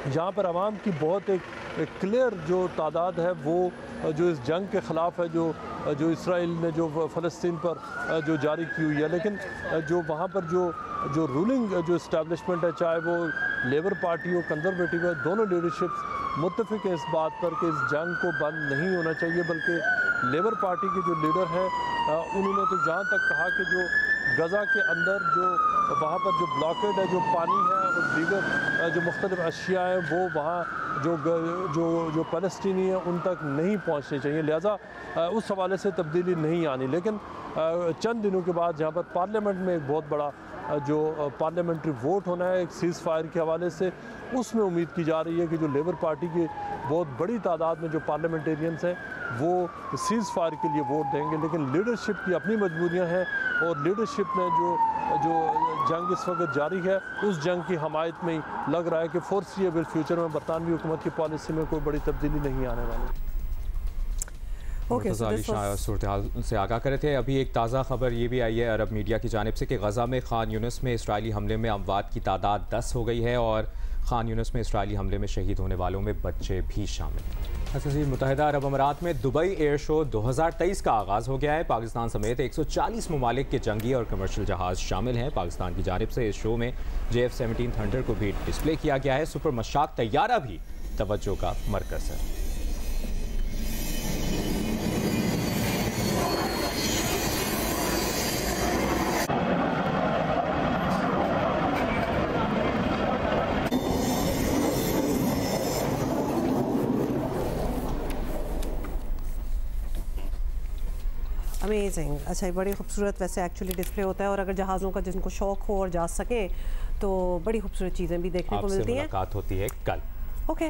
जहाँ पर आवाम की बहुत एक क्लियर जो तादाद है वो जो इस जंग के ख़िलाफ़ है जो इसराइल ने जो फ़लस्तीन पर जो जारी की हुई है। लेकिन जो वहाँ पर जो रूलिंग जो इस्टेब्लिशमेंट है, चाहे वो लेबर पार्टी हो, कंजर्वेटिव है, दोनों लीडरशिप्स मुत्तफ़िक़ है इस बात पर कि इस जंग को बंद नहीं होना चाहिए। बल्कि लेबर पार्टी के जो लीडर हैं उन्होंने तो जहाँ तक कहा कि जो गज़ा के अंदर जो वहाँ पर जो ब्लॉकेड है, जो पानी है और दीगर जो मुख्तलिफ़ अशिया हैं वो वहाँ जो फ़लस्तीनी हैं उन तक नहीं पहुँचनी चाहिए। लिहाजा उस हवाले से तब्दीली नहीं आनी। लेकिन चंद दिनों के बाद जहाँ पर पार्लियामेंट में एक बहुत बड़ा जो पार्लियामेंट्री वोट होना है एक सीज़ फायर के हवाले से, उसमें उम्मीद की जा रही है कि जो लेबर पार्टी की बहुत बड़ी तादाद में जो पार्लियामेंटेरियंस हैं वो सीज़ फायर के लिए वोट देंगे। लेकिन लीडरशिप की अपनी मजबूरियां हैं और लीडरशिप ने जो जंग इस वक्त जारी है उस जंग की हमायत में ही लग रहा है कि फोर्सिएबल फ्यूचर में बरतानवी हुकूमत की पॉलिसी में कोई बड़ी तब्दीली नहीं आने वाली। मुर्तज़ा अली शाह सूरत-ए-हाल से आगाह करे थे। अभी एक ताज़ा खबर ये भी आई है अरब मीडिया की जानिब से कि गज़ा में खान यूनिस में इसराइली हमले में अमवात की तादाद 10 हो गई है और खान यूनिस में इसराइली हमले में शहीद होने वालों में बच्चे भी शामिल हैं। मुत्तहिदा अरब अमारात में दुबई एयर शो 2023 का आगाज़ हो गया है। पाकिस्तान समेत 140 ममालिक के जंगी और कमर्शियल जहाज़ शामिल हैं। पाकिस्तान की जानिब से इस शो में JF-17 थंडर को भी डिस्प्ले किया गया है। सुपर मशाक तैयारा भी तवज्जो का मरकज़ है। अमेजिंग। अच्छा, बड़ी खूबसूरत वैसे एक्चुअली डिस्प्ले होता है और अगर जहाज़ों का जिनको शौक हो और जा सके तो बड़ी खूबसूरत चीज़ें भी देखने को मिलती हैं। मुलाकात होती है कल। ओके।